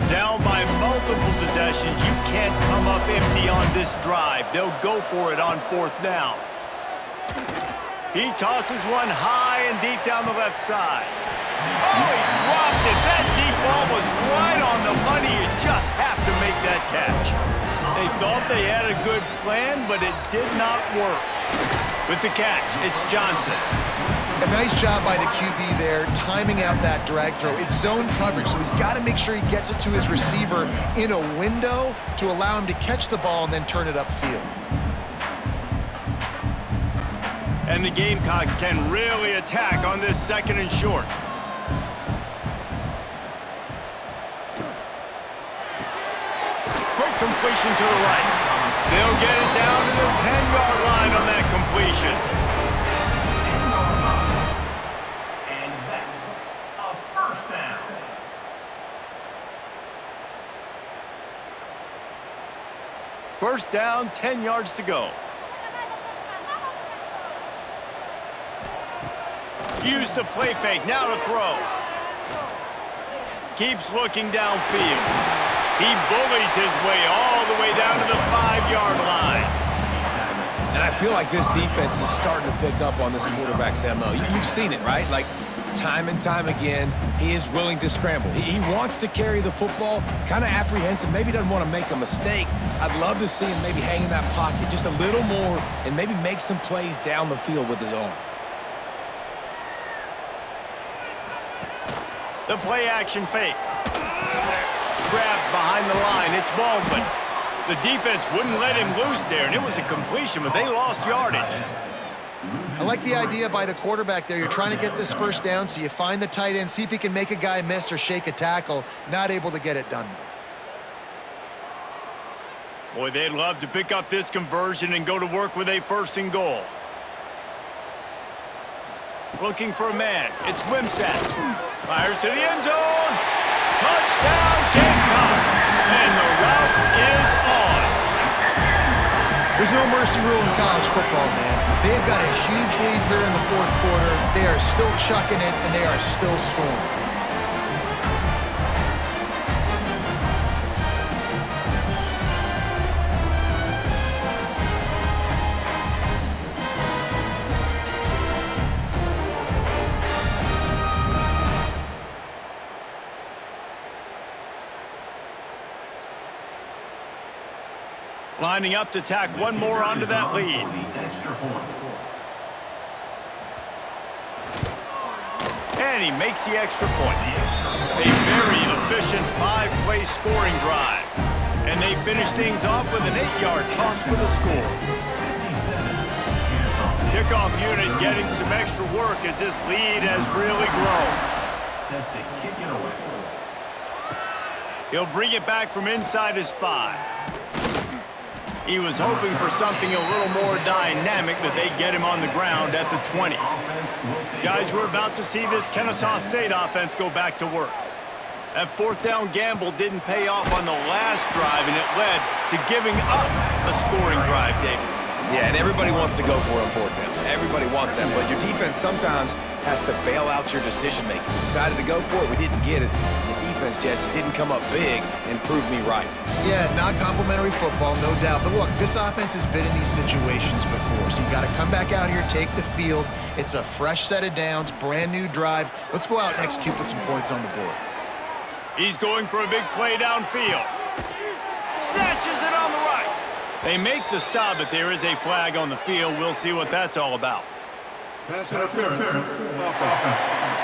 Down by multiple possessions. You can't come up empty on this drive. They'll go for it on fourth down. He tosses one high and deep down the left side. Oh, he dropped it. That deep ball was right on the money. You just have to make that catch. They thought they had a good plan, but it did not work. With the catch, it's Johnson. A nice job by the QB there, timing out that drag throw. It's zone coverage, so he's got to make sure he gets it to his receiver in a window to allow him to catch the ball and then turn it upfield. And the Gamecocks can really attack on this second and short. Quick completion to the right. They'll get it down to the 10-yard line on that completion. And that's a first down. First down, 10 yards to go. Use the play fake, now to throw. Keeps looking downfield. He bullies his way all the way down to the 5-yard line. And I feel like this defense is starting to pick up on this quarterback's MO. You've seen it, right? Like, time and time again, he is willing to scramble. He wants to carry the football, kind of apprehensive, maybe doesn't want to make a mistake. I'd love to see him maybe hang in that pocket just a little more and maybe make some plays down the field with his arm. The play action fake. Grabbed behind the line. It's Baldwin. The defense wouldn't let him loose there, and it was a completion, but they lost yardage. I like the idea by the quarterback there. You're trying to get this first down, so you find the tight end, see if he can make a guy miss or shake a tackle. Not able to get it done, though. Boy, they'd love to pick up this conversion and go to work with a 1st and goal. Looking for a man. It's Wimsatt. Fires to the end zone. Touchdown, Gamecocks. And the route is on. There's no mercy rule in college football, man. They've got a huge lead here in the 4th quarter. They are still chucking it, and they are still scoring. Lining up to tack one more onto that lead. And he makes the extra point. A very efficient 5-play scoring drive. And they finish things off with an 8-yard toss for the score. Kickoff unit getting some extra work as this lead has really grown. Set to kick it away. He'll bring it back from inside his 5. He was hoping for something a little more dynamic, but they get him on the ground at the 20. Guys, we're about to see this Kennesaw State offense go back to work. That 4th down gamble didn't pay off on the last drive, and it led to giving up a scoring drive, David. Yeah, and everybody wants to go for it on 4th down. Everybody wants that, but your defense sometimes has to bail out your decision-making. We decided to go for it. We didn't get it. The defense, Jesse, didn't come up big and prove me right. Yeah, not complimentary football, no doubt. But look, this offense has been in these situations before, so you got to come back out here, take the field. It's a fresh set of downs, brand new drive. Let's go out and execute, put some points on the board. He's going for a big play downfield. Snatches it on the right. They make the stop, but there is a flag on the field. We'll see what that's all about. Pass interference. Offense.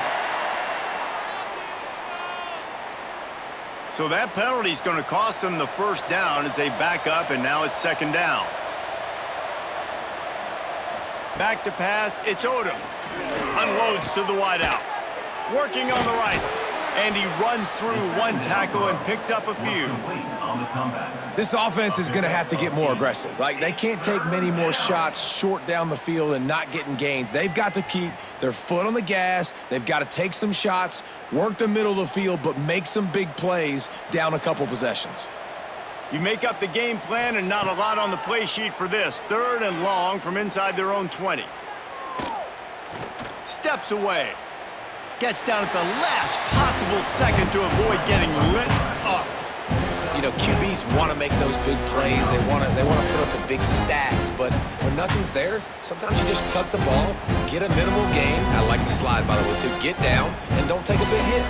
So that penalty is going to cost them the 1st down as they back up, and now it's 2nd down. Back to pass, it's Odom. Unloads to the wideout. Working on the right. And he runs through one tackle and picks up a few. This offense is going to have to get more aggressive. Like, they can't take many more shots short down the field and not getting gains. They've got to keep their foot on the gas. They've got to take some shots, work the middle of the field, but make some big plays down a couple possessions. You make up the game plan and not a lot on the play sheet for this. 3rd and long from inside their own 20. Steps away. Gets down at the last possible second to avoid getting lit up. You know, QBs want to make those big plays. They want to put up the big stats, but when nothing's there, sometimes you just tuck the ball, get a minimal gain. I like the slide, by the way, too. Get down and don't take a big hit.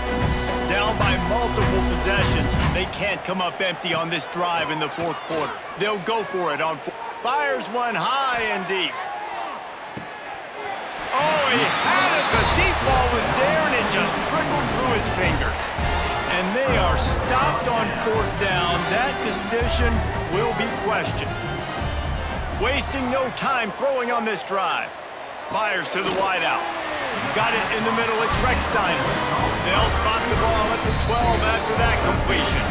Down by multiple possessions. They can't come up empty on this drive in the 4th quarter. They'll go for it on. Fires one high and deep. Oh, he had it. The deep ball was there, and it just trickled through his fingers. And they are stopped on 4th down. That decision will be questioned. Wasting no time throwing on this drive. Fires to the wideout. Got it in the middle. It's Rechsteiner. They'll spot the ball at the 12 after that completion.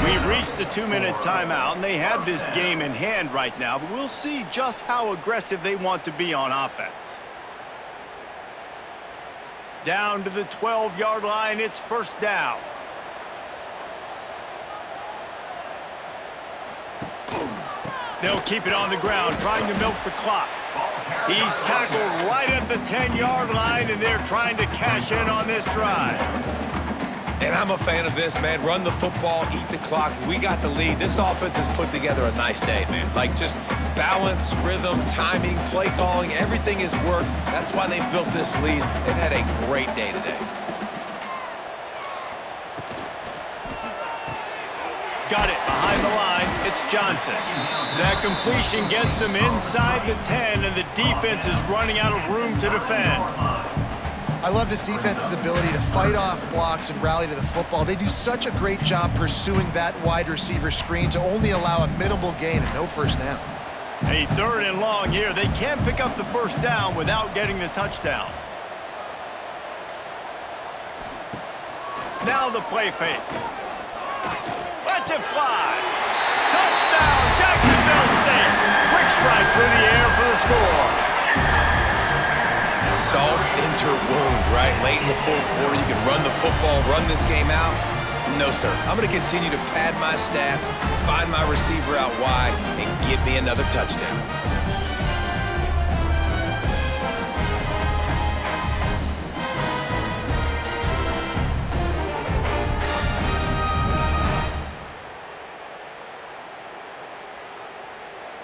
We've reached the 2-minute timeout, and they have this game in hand right now, but we'll see just how aggressive they want to be on offense. Down to the 12-yard line, it's 1st down. They'll keep it on the ground, trying to milk the clock. He's tackled right at the 10-yard line, and they're trying to cash in on this drive. And I'm a fan of this, man. Run the football, eat the clock. We got the lead. This offense has put together a nice day, man. Like, just balance, rhythm, timing, play calling, everything has worked. That's why they've built this lead. They've had a great day today. Got it behind the line. It's Johnson. That completion gets them inside the 10, and the defense is running out of room to defend. I love this defense's ability to fight off blocks and rally to the football. They do such a great job pursuing that wide receiver screen to only allow a minimal gain and no first down. A 3rd and long here. They can't pick up the first down without getting the touchdown. Now the play fake. Lets it fly. Touchdown, Jacksonville State. Quick strike through the air for the score. Salt into wound, right? Late in the 4th quarter, you can run the football, run this game out. No, sir. I'm going to continue to pad my stats, find my receiver out wide, and give me another touchdown.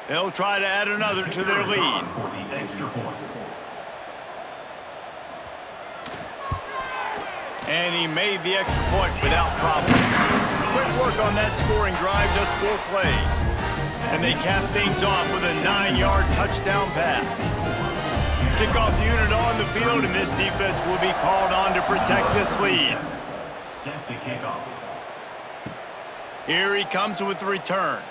They'll try to add another to their lead. For the extra point. And he made the extra point without problem. Quick work on that scoring drive, just 4 plays. And they cap things off with a 9-yard touchdown pass. Kickoff unit on the field, and this defense will be called on to protect this lead. Set to kick off. Here he comes with the return.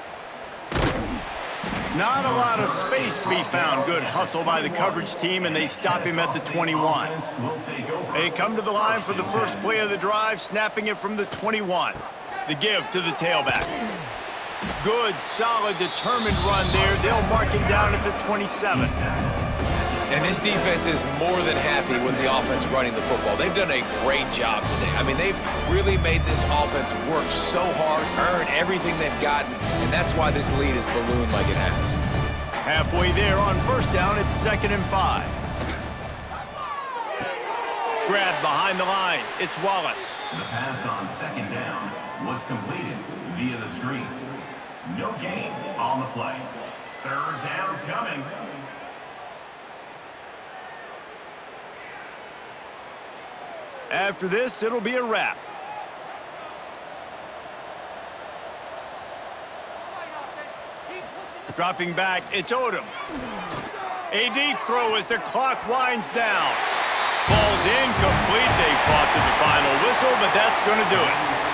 Not a lot of space to be found. Good hustle by the coverage team, and they stop him at the 21. They come to the line for the first play of the drive, snapping it from the 21. The give to the tailback. Good, solid, determined run there. They'll mark him down at the 27. And this defense is more than happy with the offense running the football. They've done a great job today. I mean, they've really made this offense work so hard, earn everything they've gotten, and that's why this lead is ballooned like it has. Halfway there on first down, it's 2nd and 5. Grab behind the line. It's Wallace. The pass on 2nd down was completed via the screen. No gain on the play. 3rd down coming. After this, it'll be a wrap. Dropping back, it's Odom. A deep throw as the clock winds down. Ball's incomplete. They fought to the final whistle, but that's going to do it.